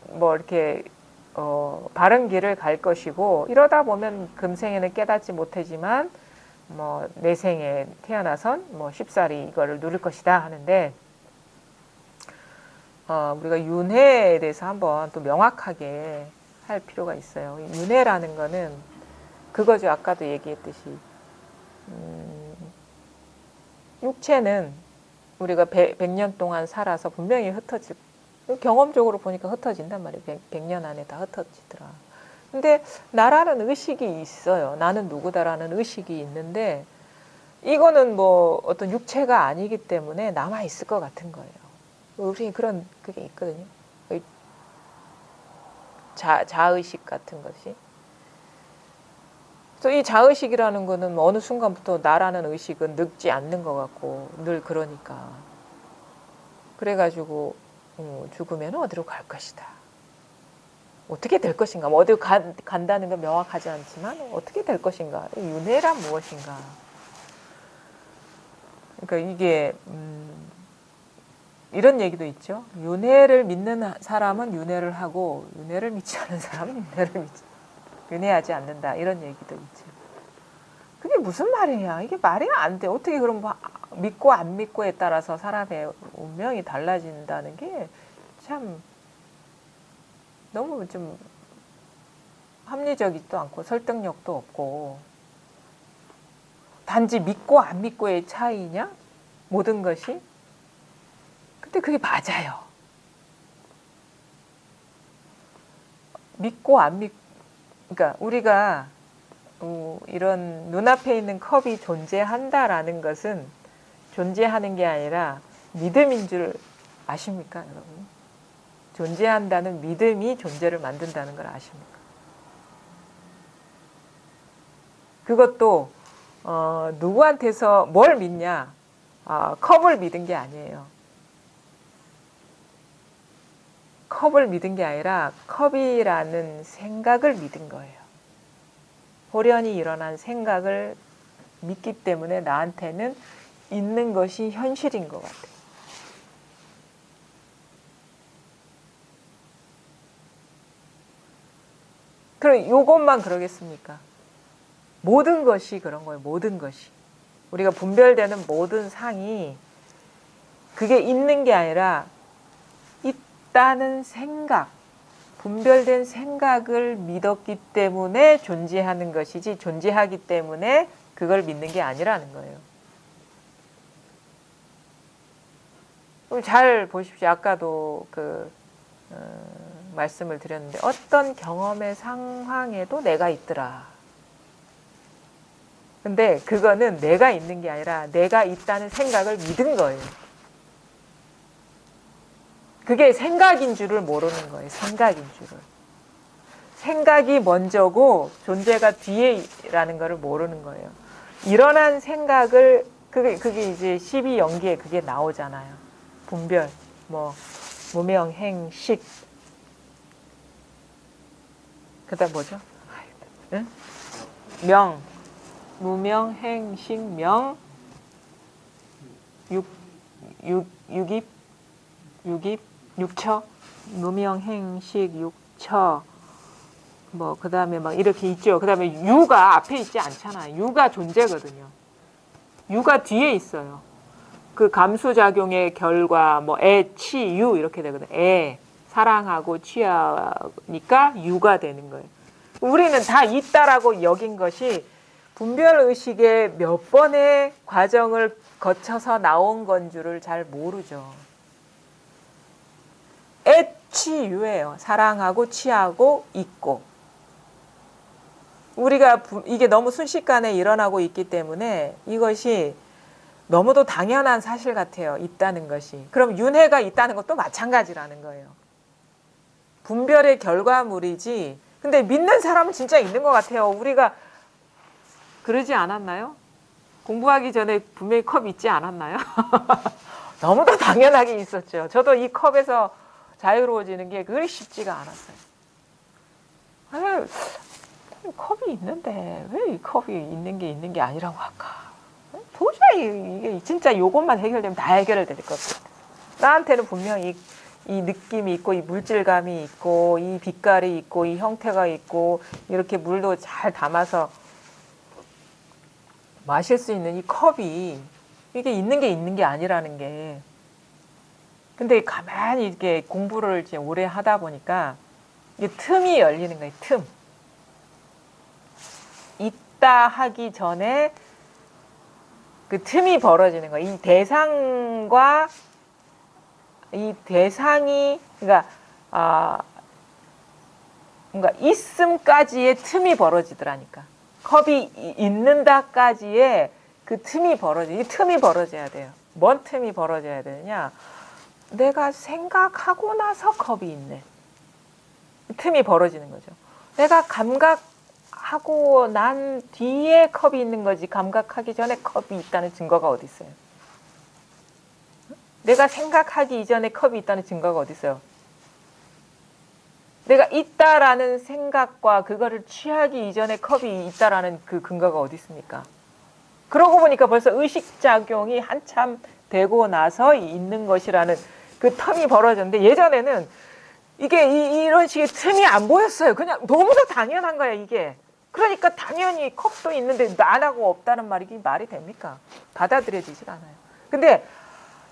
뭐 이렇게 바른 길을 갈 것이고 이러다 보면 금생에는 깨닫지 못하지만 뭐 내생에 태어나선 뭐 쉽사리 이거를 누릴 것이다 하는데 우리가 윤회에 대해서 한번 또 명확하게 할 필요가 있어요. 윤회라는 거는 그거죠. 아까도 얘기했듯이 육체는 우리가 100년 동안 살아서 분명히 흩어질 경험적으로 보니까 흩어진단 말이에요. 100년 안에 다 흩어지더라. 근데 나라는 의식이 있어요. 나는 누구다라는 의식이 있는데 이거는 뭐 어떤 육체가 아니기 때문에 남아 있을 것 같은 거예요. 우리 그런 그게 있거든요. 자의식 같은 것이. 그래서 이 자의식이라는 거는 어느 순간부터 나라는 의식은 늙지 않는 것 같고 늘 그러니까. 그래가지고 죽으면 어디로 갈 것이다. 어떻게 될 것인가. 뭐 어디 간다는 건 명확하지 않지만 어떻게 될 것인가. 윤회란 무엇인가. 그러니까 이게 이런 얘기도 있죠. 윤회를 믿는 사람은 윤회를 하고 윤회를 믿지 않는 사람은 윤회하지 않는다. 이런 얘기도 있죠. 그게 무슨 말이냐. 이게 말이 안 돼. 어떻게 그럼 믿고 안 믿고에 따라서 사람의 운명이 달라진다는 게 참 너무 좀 합리적이지도 않고 설득력도 없고 단지 믿고 안 믿고의 차이냐? 모든 것이? 근데 그게 맞아요. 믿고 안 믿고 그러니까 우리가 이런 눈앞에 있는 컵이 존재한다라는 것은 존재하는 게 아니라 믿음인 줄 아십니까, 여러분? 존재한다는 믿음이 존재를 만든다는 걸 아십니까? 그것도 누구한테서 뭘 믿냐? 컵을 믿은 게 아니에요. 컵을 믿은 게 아니라 컵이라는 생각을 믿은 거예요. 호련히 일어난 생각을 믿기 때문에 나한테는 있는 것이 현실인 것 같아요. 그럼 이것만 그러겠습니까? 모든 것이 그런 거예요. 모든 것이. 우리가 분별되는 모든 상이 그게 있는 게 아니라 있다는 생각, 분별된 생각을 믿었기 때문에 존재하는 것이지 존재하기 때문에 그걸 믿는 게 아니라는 거예요. 그럼 잘 보십시오. 아까도 말씀을 드렸는데 어떤 경험의 상황에도 내가 있더라. 근데 그거는 내가 있는 게 아니라 내가 있다는 생각을 믿은 거예요. 그게 생각인 줄을 모르는 거예요. 생각인 줄을. 생각이 먼저고 존재가 뒤에라는 거를 모르는 거예요. 일어난 생각을 그게 이제 12연기에 그게 나오잖아요. 분별, 무명, 행, 식. 그다음 뭐죠? 응? 명, 무명, 행, 식, 명, 육, 육입, 육처, 무명, 행, 식, 육처, 뭐, 그 다음에 막 이렇게 있죠. 그 다음에 유가 앞에 있지 않잖아요. 유가 존재거든요. 유가 뒤에 있어요. 그 감수작용의 결과, 뭐, 애, 치, 유 이렇게 되거든요. 애, 사랑하고 취하니까 유가 되는 거예요. 우리는 다 있다라고 여긴 것이 분별의식의 몇 번의 과정을 거쳐서 나온 건 줄을 잘 모르죠. 애, 치, 유예요. 사랑하고 취하고 있고. 우리가 이게 너무 순식간에 일어나고 있기 때문에 이것이 너무도 당연한 사실 같아요. 있다는 것이. 그럼 윤회가 있다는 것도 마찬가지라는 거예요. 분별의 결과물이지. 근데 믿는 사람은 진짜 있는 것 같아요. 우리가 그러지 않았나요? 공부하기 전에 분명히 컵 있지 않았나요? 너무도 당연하게 있었죠. 저도 이 컵에서 자유로워지는 게 그리 쉽지가 않았어요. 컵이 있는데 왜 이 컵이 있는 게 아니라고 할까? 도저히 이게 진짜 요것만 해결되면 다 해결될 것 같아. 나한테는 분명히 이 느낌이 있고 이 물질감이 있고 이 빛깔이 있고 이 형태가 있고 이렇게 물도 잘 담아서 마실 수 있는 이 컵이 이게 있는 게 아니라는 게. 근데 가만히 이렇게 공부를 이제 오래 하다 보니까 이게 틈이 열리는 거예요. 틈. 있다 하기 전에 그 틈이 벌어지는 거예요. 이 대상과 이 대상이 그러니까 뭔가 있음까지의 틈이 벌어지더라니까. 컵이 있는다까지의 그 틈이 이 틈이 벌어져야 돼요. 뭔 틈이 벌어져야 되느냐? 내가 생각하고 나서 컵이 있네. 틈이 벌어지는 거죠. 내가 감각하고 난 뒤에 컵이 있는 거지. 감각하기 전에 컵이 있다는 증거가 어디 있어요? 내가 생각하기 이전에 컵이 있다는 증거가 어디 있어요? 내가 있다라는 생각과 그거를 취하기 이전에 컵이 있다라는 그 근거가 어디 있습니까? 그러고 보니까 벌써 의식작용이 한참 되고 나서 있는 것이라는 그 텀이 벌어졌는데 예전에는 이게 이런 식의 틈이 안 보였어요. 그냥 너무도 당연한 거야, 이게. 그러니까 당연히 컵도 있는데 안 하고 없다는 말이 말이 됩니까? 받아들여지질 않아요. 근데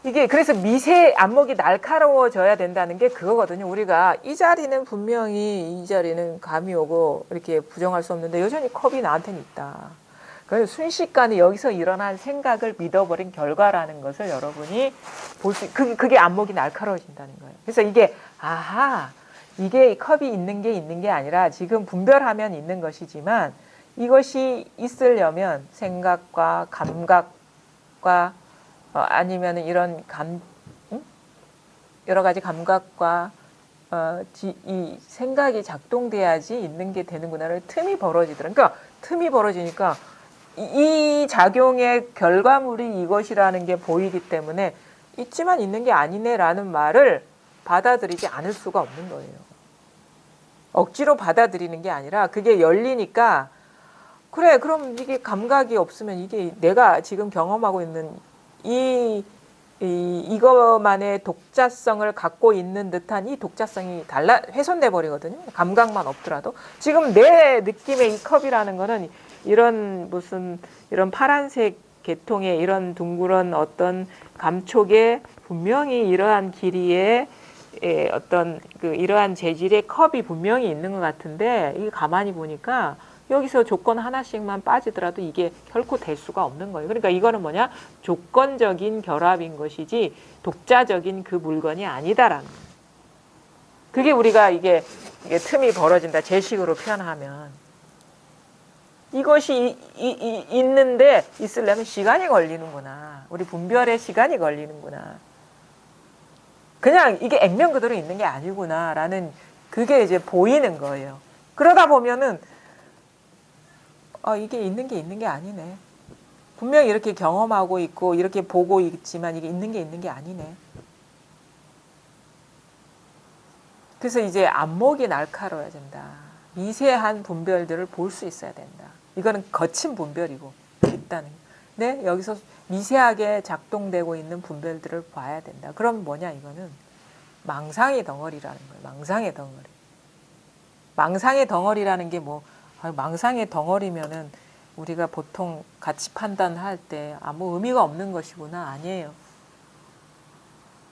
이게 그래서 미세 안목이 날카로워져야 된다는 게 그거거든요. 우리가 이 자리는 분명히 이 자리는 감이 오고 이렇게 부정할 수 없는데 여전히 컵이 나한테는 있다. 그래서 순식간에 여기서 일어난 생각을 믿어버린 결과라는 것을 여러분이 볼 수, 그게 안목이 날카로워진다는 거예요. 그래서 이게, 아하, 이게 컵이 있는 게 아니라 지금 분별하면 있는 것이지만 이것이 있으려면 생각과 감각과 아니면 이런 여러 가지 감각과 이 생각이 작동돼야지 있는 게 되는구나를 틈이 벌어지더라. 그러니까 틈이 벌어지니까 이 작용의 결과물이 이것이라는 게 보이기 때문에 있지만 있는 게 아니네라는 말을 받아들이지 않을 수가 없는 거예요. 억지로 받아들이는 게 아니라 그게 열리니까 그래 그럼 이게 감각이 없으면 이게 내가 지금 경험하고 있는 이것만의 독자성을 갖고 있는 듯한 이 독자성이 훼손돼 버리거든요. 감각만 없더라도 지금 내 느낌의 이 컵이라는 거는 이런 무슨 이런 파란색 계통의 이런 둥그런 어떤 감촉에 분명히 이러한 길이의 어떤 그 이러한 재질의 컵이 분명히 있는 것 같은데 이게 가만히 보니까 여기서 조건 하나씩만 빠지더라도 이게 결코 될 수가 없는 거예요. 그러니까 이거는 뭐냐? 조건적인 결합인 것이지 독자적인 그 물건이 아니다라는 거예요. 그게 우리가 이게 틈이 벌어진다. 제식으로 표현하면. 이것이 있는데 있으려면 시간이 걸리는구나. 우리 분별에 시간이 걸리는구나. 그냥 이게 액면 그대로 있는 게 아니구나라는 그게 이제 보이는 거예요. 그러다 보면은 이게 있는 게 아니네. 분명히 이렇게 경험하고 있고 이렇게 보고 있지만 이게 있는 게 아니네. 그래서 이제 안목이 날카로워진다. 미세한 분별들을 볼 수 있어야 된다. 이거는 거친 분별이고 있다는. 근데 여기서 미세하게 작동되고 있는 분별들을 봐야 된다. 그럼 뭐냐 이거는 망상의 덩어리라는 거예요. 망상의 덩어리. 망상의 덩어리라는 게 뭐 망상의 덩어리면은 우리가 보통 가치 판단할 때 아무 의미가 없는 것이구나. 아니에요.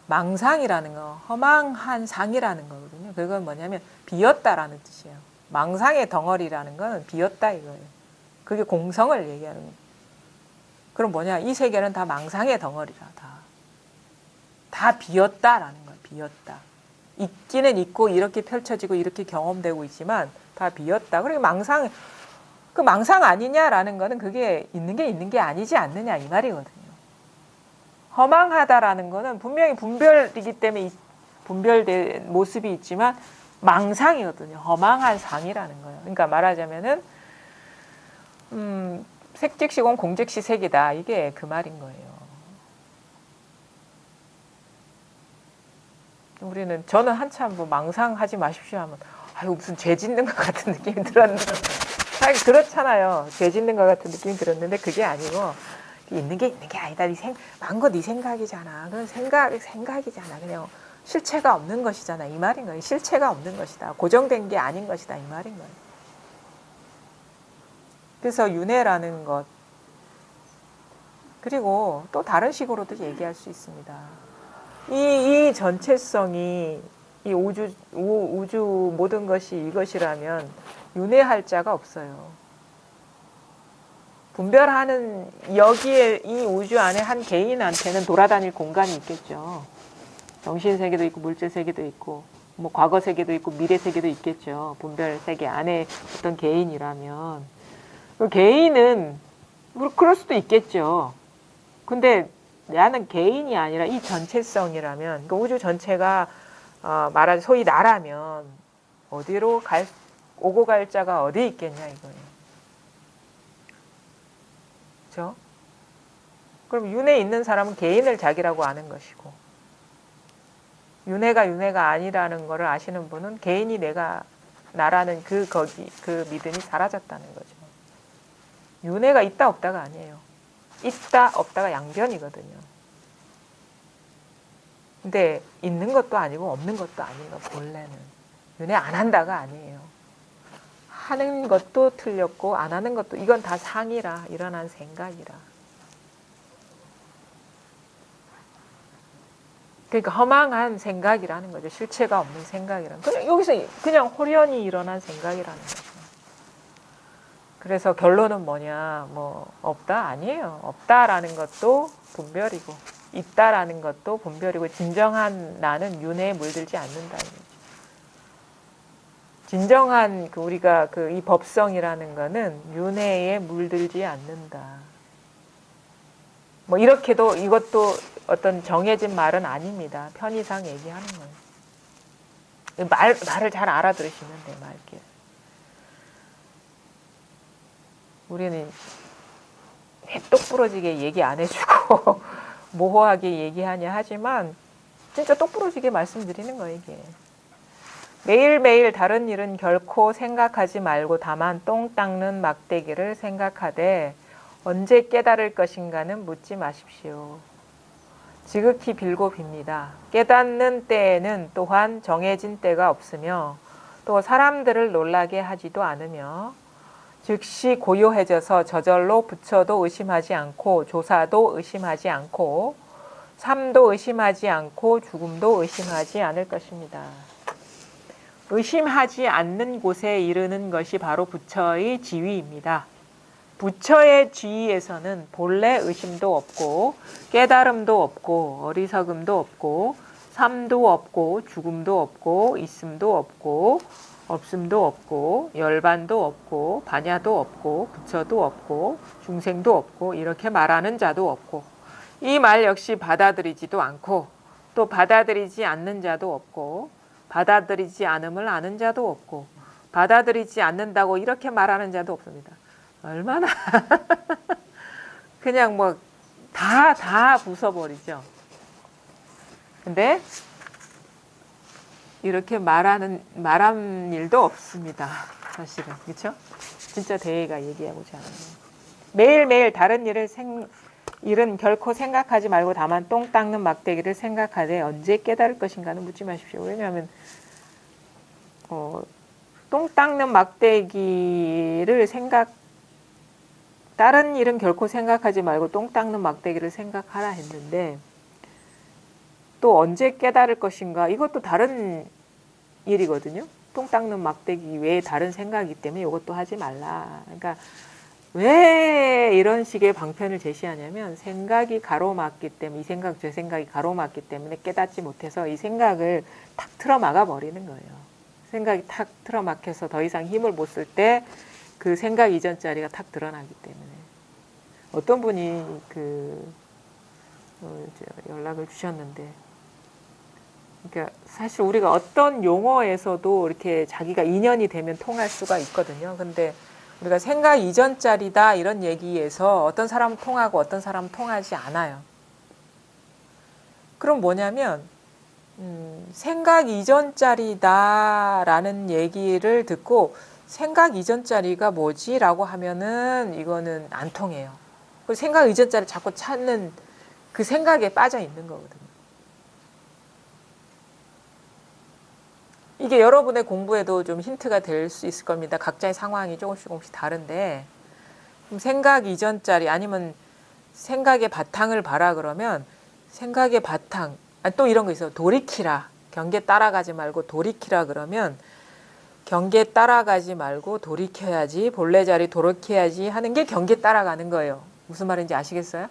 망상이라는 거, 허망한 상이라는 거거든요. 그건 뭐냐면 비었다라는 뜻이에요. 망상의 덩어리라는 건 비었다 이거예요. 그게 공성을 얘기하는 거예요. 그럼 뭐냐? 이 세계는 다 망상의 덩어리라. 다 비었다라는 거예요. 비었다. 있기는 있고 이렇게 펼쳐지고 이렇게 경험되고 있지만 다 비었다. 그리고 망상, 그 망상 아니냐라는 거는 그게 있는 게 아니지 않느냐 이 말이거든요. 허망하다라는 거는 분명히 분별이기 때문에 분별된 모습이 있지만 망상이거든요. 허망한 상이라는 거예요. 그러니까 말하자면은 색즉시공 공즉시 색이다. 이게 그 말인 거예요. 저는 한참 뭐 망상하지 마십시오 하면 아유 무슨 죄 짓는 것 같은 느낌이 들었는데 사실 그렇잖아요. 죄 짓는 것 같은 느낌이 들었는데 그게 아니고 있는 게 아니다. 망고 네 생각이잖아. 그건 생각이잖아. 그냥 실체가 없는 것이잖아. 이 말인 거예요. 실체가 없는 것이다. 고정된 게 아닌 것이다. 이 말인 거예요. 그래서 윤회라는 것 그리고 또 다른 식으로도 얘기할 수 있습니다. 이 전체성이 이 우주 모든 것이 이것이라면 윤회할 자가 없어요. 분별하는 여기에 이 우주 안에 한 개인한테는 돌아다닐 공간이 있겠죠. 정신 세계도 있고 물질 세계도 있고 뭐 과거 세계도 있고 미래 세계도 있겠죠. 분별 세계 안에 어떤 개인이라면 그 개인은 그럴 수도 있겠죠. 근데 나는 개인이 아니라 이 전체성이라면 그 우주 전체가 말하자 소위 나라면 어디로 오고 갈 자가 어디 있겠냐 이거예요. 그렇죠? 그럼 윤회 있는 사람은 개인을 자기라고 아는 것이고 윤회가 아니라는 것을 아시는 분은 개인이 나라는 그 믿음이 사라졌다는 거죠. 윤회가 있다 없다가 아니에요. 있다 없다가 양변이거든요. 근데 있는 것도 아니고 없는 것도 아닌 거 본래는. 윤회 안 한다가 아니에요. 하는 것도 틀렸고 안 하는 것도 이건 다 상이라 일어난 생각이라. 그러니까 허망한 생각이라는 거죠. 실체가 없는 생각이라는 거죠. 여기서 그냥 호련히 일어난 생각이라는 거죠. 그래서 결론은 뭐냐? 뭐 없다? 아니에요. 없다라는 것도 분별이고 있다라는 것도 분별이고 진정한 나는 윤회에 물들지 않는다는 거죠. 진정한 우리가 이 법성이라는 거는 윤회에 물들지 않는다. 뭐 이렇게도 이것도 어떤 정해진 말은 아닙니다. 편의상 얘기하는 거예요. 말을 잘 알아들으시면 돼요. 말길. 우리는 똑부러지게 얘기 안 해주고 모호하게 얘기하냐 하지만 진짜 똑부러지게 말씀드리는 거예요. 이게. 매일매일 다른 일은 결코 생각하지 말고 다만 똥 닦는 막대기를 생각하되 언제 깨달을 것인가는 묻지 마십시오. 지극히 빌고 빕니다. 깨닫는 때에는 또한 정해진 때가 없으며 또 사람들을 놀라게 하지도 않으며 즉시 고요해져서 저절로 부처도 의심하지 않고 조사도 의심하지 않고 삶도 의심하지 않고 죽음도 의심하지 않을 것입니다. 의심하지 않는 곳에 이르는 것이 바로 부처의 지위입니다. 부처의 지위에서는 본래 의심도 없고 깨달음도 없고 어리석음도 없고 삶도 없고 죽음도 없고 있음도 없고 없음도 없고 열반도 없고 반야도 없고 부처도 없고 중생도 없고 이렇게 말하는 자도 없고 이 말 역시 받아들이지도 않고 또 받아들이지 않는 자도 없고 받아들이지 않음을 아는 자도 없고 받아들이지 않는다고 이렇게 말하는 자도 없습니다. 얼마나 그냥 뭐 다 부숴버리죠. 근데 이렇게 말하는 일도 없습니다. 사실은. 그렇죠? 진짜 대해가 얘기하고자 하는 거예요. 매일매일 다른 일은 결코 생각하지 말고 다만 똥 닦는 막대기를 생각하되 언제 깨달을 것인가는 묻지 마십시오. 왜냐하면 똥 닦는 막대기를 다른 일은 결코 생각하지 말고 똥 닦는 막대기를 생각하라 했는데 또 언제 깨달을 것인가, 이것도 다른 일이거든요. 똥 닦는 막대기 외에 다른 생각이기 때문에 이것도 하지 말라. 그러니까 왜 이런 식의 방편을 제시하냐면 생각이 가로막기 때문에, 이 생각 저 생각이 가로막기 때문에 깨닫지 못해서 이 생각을 탁 틀어막아 버리는 거예요. 생각이 탁 틀어막혀서 더 이상 힘을 못 쓸 때 그 생각 이전 자리가 탁 드러나기 때문에. 어떤 분이 연락을 주셨는데, 그러니까 사실 우리가 어떤 용어에서도 이렇게 자기가 인연이 되면 통할 수가 있거든요. 근데 우리가 생각 이전 자리다 이런 얘기에서 어떤 사람은 통하고 어떤 사람은 통하지 않아요. 그럼 뭐냐면 생각 이전 자리다라는 얘기를 듣고 생각 이전 자리가 뭐지? 라고 하면은 이거는 안 통해요. 그 생각 이전 자리 자꾸 찾는 그 생각에 빠져 있는 거거든요. 이게 여러분의 공부에도 좀 힌트가 될 수 있을 겁니다. 각자의 상황이 조금씩 다른데, 생각 이전 자리 아니면 생각의 바탕을 봐라 그러면 생각의 바탕, 또 이런 거 있어요. 돌이키라. 경계 따라가지 말고 돌이키라 그러면 경계 따라가지 말고 돌이켜야지, 본래 자리 돌이켜야지 하는 게 경계 따라가는 거예요. 무슨 말인지 아시겠어요?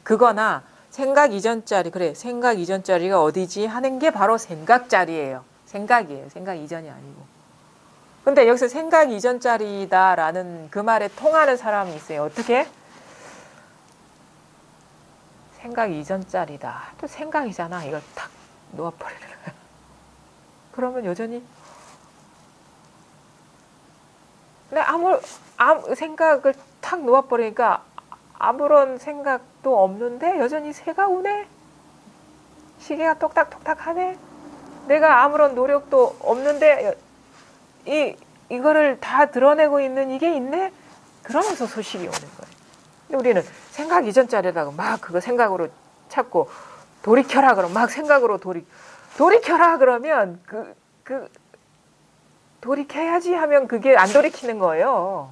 그거나 생각 이전 자리, 그래 생각 이전 자리가 어디지 하는 게 바로 생각 자리예요. 생각이에요. 생각 이전이 아니고. 근데 여기서 생각 이전 자리다라는 그 말에 통하는 사람이 있어요. 어떻게? 생각 이전 자리다. 또 생각이잖아. 이걸 탁 놓아버리는 거야. 그러면 여전히 생각을 탁 놓아버리니까 아무런 생각도 없는데 여전히 새가 우네. 시계가 똑딱똑딱 하네. 내가 아무런 노력도 없는데 이거를 다 드러내고 있는 이게 있네. 그러면서 소식이 오는 거예요. 근데 우리는 생각 이전 자리라고 막 그거 생각으로 찾고 돌이켜라 그러면 막 생각으로 돌이켜라 그러면 돌이켜야지 하면 그게 안 돌이키는 거예요.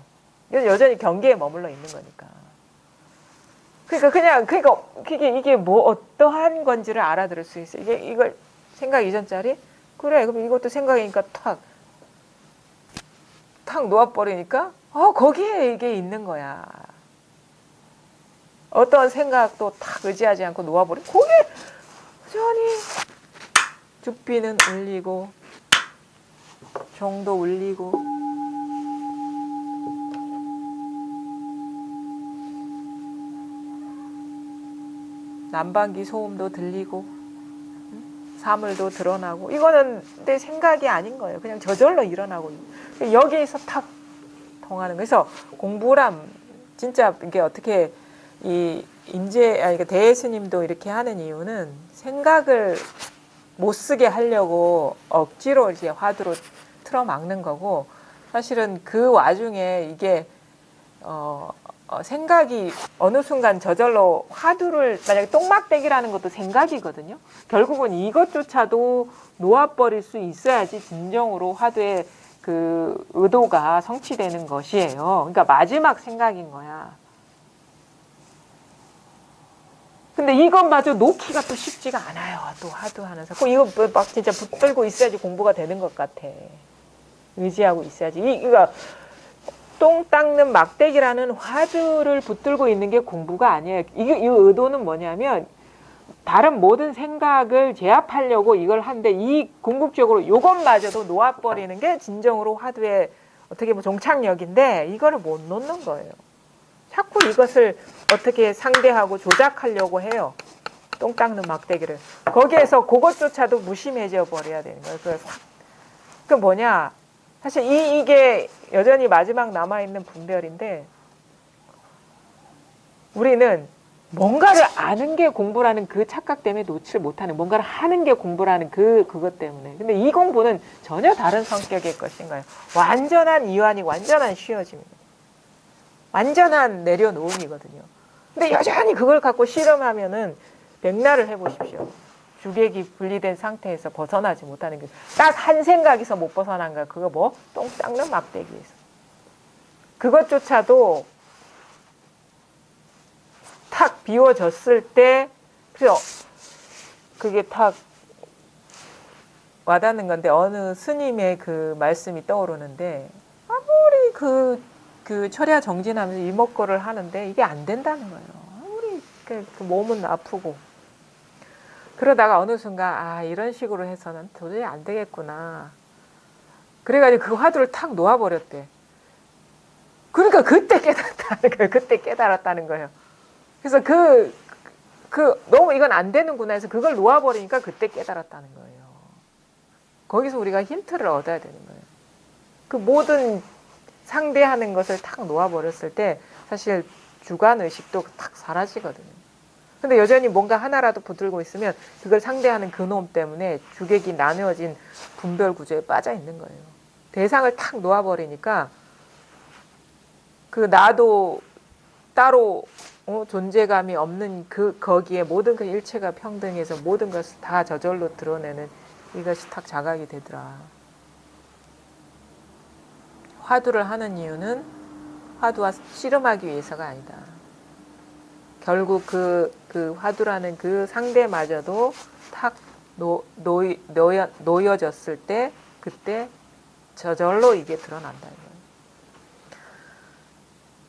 여전히 경계에 머물러 있는 거니까. 그러니까 이게 뭐 어떠한 건지를 알아들을 수 있어요. 이걸 생각 이전 자리? 그래, 그럼 이것도 생각이니까 탁 놓아버리니까 거기에 이게 있는 거야. 어떤 생각도 탁 의지하지 않고 놓아버리고 거기에 여전히 두피는 울리고 종도 울리고 난방기 소음도 들리고 사물도 드러나고 이거는 내 생각이 아닌 거예요. 그냥 저절로 일어나고 여기에서 탁 통하는 거예요. 그래서 공부란 진짜 이게 어떻게 대해 스님도 이렇게 하는 이유는 생각을 못 쓰게 하려고 억지로 이제 화두로 틀어막는 거고, 사실은 그 와중에 이게 생각이 어느 순간 저절로 화두를, 만약에 똥막대기라는 것도 생각이거든요. 결국은 이것조차도 놓아버릴 수 있어야지 진정으로 화두의 그 의도가 성취되는 것이에요. 그러니까 마지막 생각인 거야. 근데 이것마저 놓기가 또 쉽지가 않아요. 또 화두하는 사람. 이거 막 진짜 붙들고 있어야지 공부가 되는 것 같아. 의지하고 있어야지. 이거 똥 닦는 막대기라는 화두를 붙들고 있는 게 공부가 아니에요. 이 의도는 뭐냐면 다른 모든 생각을 제압하려고 이걸 하는데 이 궁극적으로 이것마저도 놓아버리는 게 진정으로 화두의 어떻게 종착역인데 이거를 못 놓는 거예요. 자꾸 이것을 어떻게 상대하고 조작하려고 해요. 똥 닦는 막대기를. 거기에서 그것조차도 무심해져 버려야 되는 거예요. 그래서 그 뭐냐. 사실 이게 여전히 마지막 남아있는 분별인데 우리는 뭔가를 아는 게 공부라는 그 착각 때문에 놓칠 못하는, 뭔가를 하는 게 공부라는 그것 때문에. 근데 이 공부는 전혀 다른 성격의 것인 거예요. 완전한 이완이, 완전한 쉬어짐입니다. 완전한 내려놓음이거든요. 근데 여전히 그걸 갖고 실험하면은 백날을 해보십시오. 주객이 분리된 상태에서 벗어나지 못하는 게 딱 한 생각에서 못 벗어난 거야. 그거 뭐? 똥 닦는 막대기에서. 그것조차도 탁 비워졌을 때, 그래서 그게 탁 와닿는 건데, 어느 스님의 그 말씀이 떠오르는데, 아무리 그 철야 정진하면서 일목고를 하는데 이게 안 된다는 거예요. 아무리 그 몸은 아프고. 그러다가 어느 순간, 아, 이런 식으로 해서는 도저히 안 되겠구나. 그래가지고 그 화두를 탁 놓아버렸대. 그러니까 그때 깨달았다는 거예요. 그때 깨달았다는 거예요. 그래서 너무 이건 안 되는구나 해서 그걸 놓아버리니까 그때 깨달았다는 거예요. 거기서 우리가 힌트를 얻어야 되는 거예요. 그 모든 상대하는 것을 탁 놓아버렸을 때 사실 주관의식도 탁 사라지거든요. 근데 여전히 뭔가 하나라도 붙들고 있으면 그걸 상대하는 그놈 때문에 주객이 나누어진 분별 구조에 빠져 있는 거예요. 대상을 탁 놓아버리니까 그 나도 따로 존재감이 없는 거기에 모든 그 일체가 평등해서 모든 것을 다 저절로 드러내는 이것이 탁 자각이 되더라. 화두를 하는 이유는 화두와 씨름하기 위해서가 아니다. 결국 그 화두라는 그 상대마저도 탁 놓여졌을 때 그때 저절로 이게 드러난다.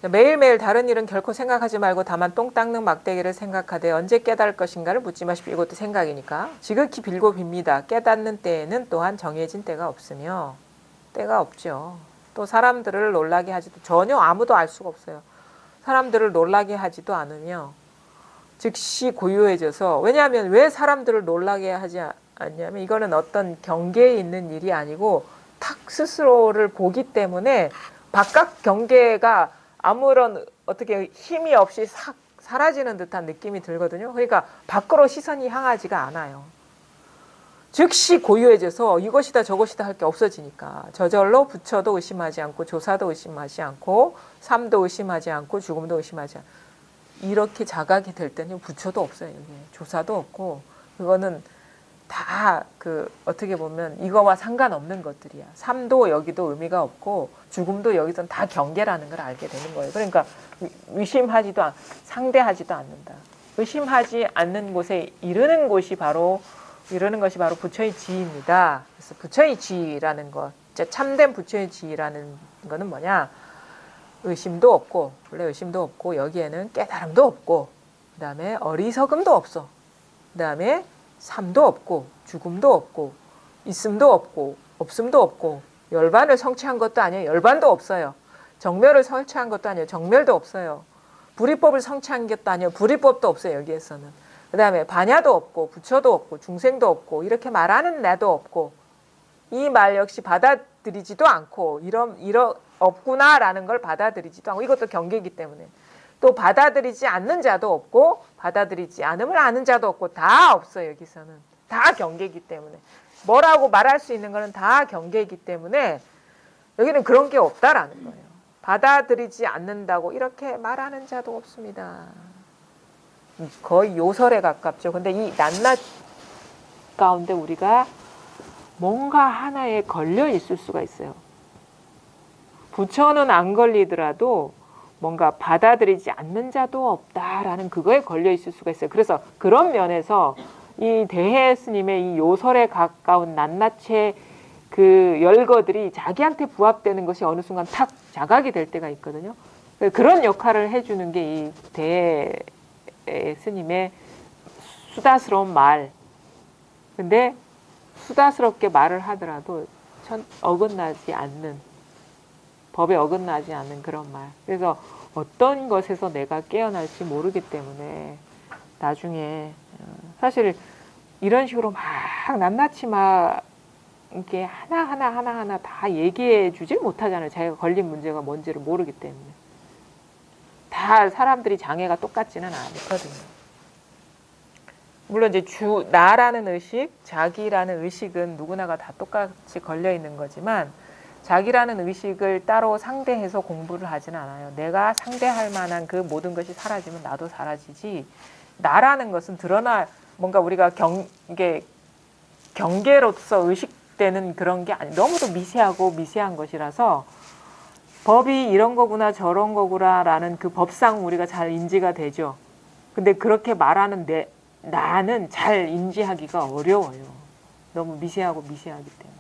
매일매일 다른 일은 결코 생각하지 말고 다만 똥 닦는 막대기를 생각하되 언제 깨달을 것인가를 묻지 마십시오. 이것도 생각이니까. 지극히 빌고 빕니다. 깨닫는 때에는 또한 정해진 때가 없으며 때가 없죠. 또 사람들을 놀라게 하지도 전혀 아무도 알 수가 없어요. 사람들을 놀라게 하지도 않으며 즉시 고요해져서, 왜냐하면 왜 사람들을 놀라게 하지 않냐면 이거는 어떤 경계에 있는 일이 아니고 탁 스스로를 보기 때문에 바깥 경계가 아무런 어떻게 힘이 없이 싹 사라지는 듯한 느낌이 들거든요. 그러니까 밖으로 시선이 향하지가 않아요. 즉시 고요해져서 이것이다 저것이다 할 게 없어지니까 저절로 부처도 의심하지 않고 조사도 의심하지 않고 삶도 의심하지 않고 죽음도 의심하지 않고 이렇게 자각이 될 때는 부처도 없어요. 여기 조사도 없고 그거는 다 어떻게 보면 이거와 상관없는 것들이야. 삶도 여기도 의미가 없고 죽음도 여기서는 다 경계라는 걸 알게 되는 거예요. 그러니까 의심하지도 상대하지도 않는다. 의심하지 않는 곳에 이르는 것이 바로 부처의 지혜입니다. 그래서 부처의 지혜라는 것, 참된 부처의 지혜라는 거는 뭐냐? 의심도 없고, 원래 의심도 없고, 여기에는 깨달음도 없고, 그 다음에 어리석음도 없어. 그 다음에 삶도 없고, 죽음도 없고, 있음도 없고, 없음도 없고, 열반을 성취한 것도 아니에요. 열반도 없어요. 정멸을 설치한 것도 아니에요. 정멸도 없어요. 불이법을 성취한 것도 아니에요. 불이법도 없어요. 여기에서는. 그 다음에 반야도 없고, 부처도 없고, 중생도 없고, 이렇게 말하는 나도 없고, 이 말 역시 받아들이지도 않고, 없구나라는 걸 받아들이지도 않고, 이것도 경계이기 때문에. 또 받아들이지 않는 자도 없고, 받아들이지 않음을 아는 자도 없고, 다 없어요, 여기서는. 다 경계이기 때문에. 뭐라고 말할 수 있는 거는 다 경계이기 때문에, 여기는 그런 게 없다라는 거예요. 받아들이지 않는다고 이렇게 말하는 자도 없습니다. 거의 요설에 가깝죠. 근데 이 낱낱 가운데 우리가 뭔가 하나에 걸려 있을 수가 있어요. 부처는 안 걸리더라도 뭔가 받아들이지 않는 자도 없다라는 그거에 걸려 있을 수가 있어요. 그래서 그런 면에서 이 대해 스님의 이 요설에 가까운 낱낱의 그 열거들이 자기한테 부합되는 것이 어느 순간 탁 자각이 될 때가 있거든요. 그런 역할을 해주는 게 이 대해 스님의 수다스러운 말. 근데 수다스럽게 말을 하더라도 어긋나지 않는, 법에 어긋나지 않는 그런 말. 그래서 어떤 것에서 내가 깨어날지 모르기 때문에 나중에 사실 이런 식으로 막 낱낱이 막 이렇게 하나하나 다 얘기해 주질 못하잖아요. 자기가 걸린 문제가 뭔지를 모르기 때문에. 다 사람들이 장애가 똑같지는 않거든요. 물론 이제 나라는 의식, 자기라는 의식은 누구나가 다 똑같이 걸려 있는 거지만 자기라는 의식을 따로 상대해서 공부를 하진 않아요. 내가 상대할 만한 그 모든 것이 사라지면 나도 사라지지. 나라는 것은 드러나 뭔가 우리가 경계로서 의식되는 그런 게 아니, 너무도 미세하고 미세한 것이라서 법이 이런 거구나 저런 거구나라는 그 법상 우리가 잘 인지가 되죠. 근데 그렇게 말하는 나는 잘 인지하기가 어려워요. 너무 미세하고 미세하기 때문에.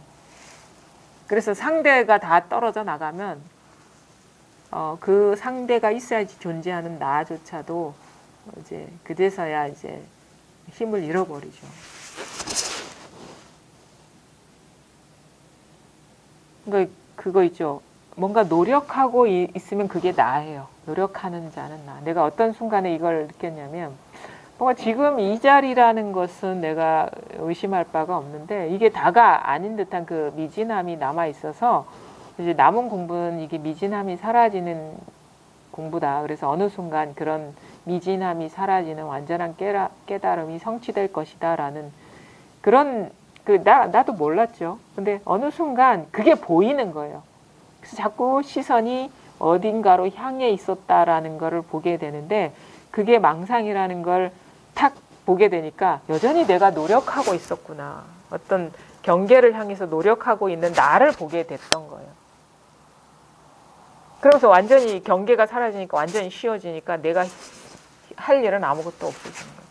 그래서 상대가 다 떨어져 나가면 그 상대가 있어야지 존재하는 나조차도 이제 그제서야 이제 힘을 잃어버리죠. 그거 있죠. 뭔가 노력하고 있으면 그게 나예요. 노력하는 자는 나. 내가 어떤 순간에 이걸 느꼈냐면 뭔가 지금 이 자리라는 것은 내가 의심할 바가 없는데 이게 다가 아닌 듯한 그 미진함이 남아 있어서 이제 남은 공부는 이게 미진함이 사라지는 공부다. 그래서 어느 순간 그런 미진함이 사라지는 완전한 깨달음이 성취될 것이다라는 그런 나도 몰랐죠. 근데 어느 순간 그게 보이는 거예요. 그래서 자꾸 시선이 어딘가로 향해 있었다라는 거를 보게 되는데 그게 망상이라는 걸 탁 보게 되니까 여전히 내가 노력하고 있었구나. 어떤 경계를 향해서 노력하고 있는 나를 보게 됐던 거예요. 그러면서 완전히 경계가 사라지니까 완전히 쉬워지니까 내가 할 일은 아무것도 없어지는 거예요.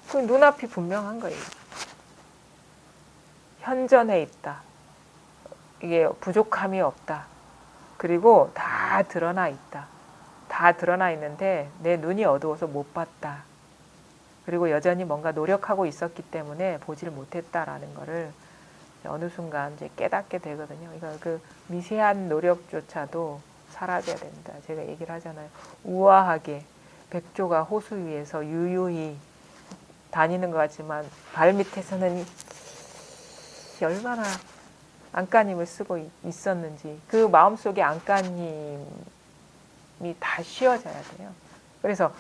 그 눈앞이 분명한 거예요. 현전해 있다. 이게 부족함이 없다. 그리고 다 드러나 있다. 다 드러나 있는데 내 눈이 어두워서 못 봤다. 그리고 여전히 뭔가 노력하고 있었기 때문에 보질 못했다라는 거를 어느 순간 이제 깨닫게 되거든요. 그러니까 그 미세한 노력조차도 사라져야 된다. 제가 얘기를 하잖아요. 우아하게 백조가 호수 위에서 유유히 다니는 것 같지만 발밑에서는 얼마나 안간힘을 쓰고 있었는지 그 마음속에 안간힘이 다 쉬어져야 돼요. 그래서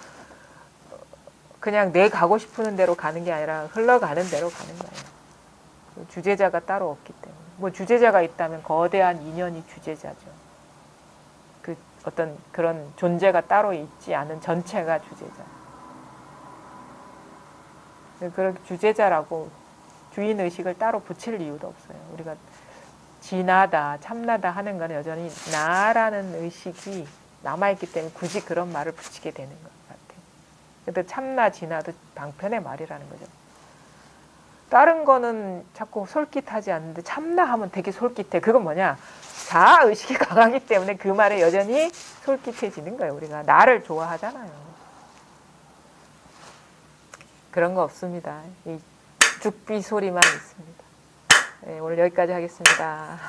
그냥 내 가고 싶은 대로 가는 게 아니라 흘러가는 대로 가는 거예요. 주제자가 따로 없기 때문에. 뭐 주제자가 있다면 거대한 인연이 주제자죠. 그 어떤 그런 존재가 따로 있지 않은 전체가 주제자. 그렇게 주제자라고 주인의식을 따로 붙일 이유도 없어요. 우리가 진하다, 참나다 하는 건 여전히 나라는 의식이 남아있기 때문에 굳이 그런 말을 붙이게 되는 것 같아요. 근데 참나, 진하도 방편의 말이라는 거죠. 다른 거는 자꾸 솔깃하지 않는데 참나 하면 되게 솔깃해. 그건 뭐냐? 자아의식이 강하기 때문에 그 말에 여전히 솔깃해지는 거예요. 우리가 나를 좋아하잖아요. 그런 거 없습니다. 이 죽비 소리만 있습니다. 네, 오늘 여기까지 하겠습니다.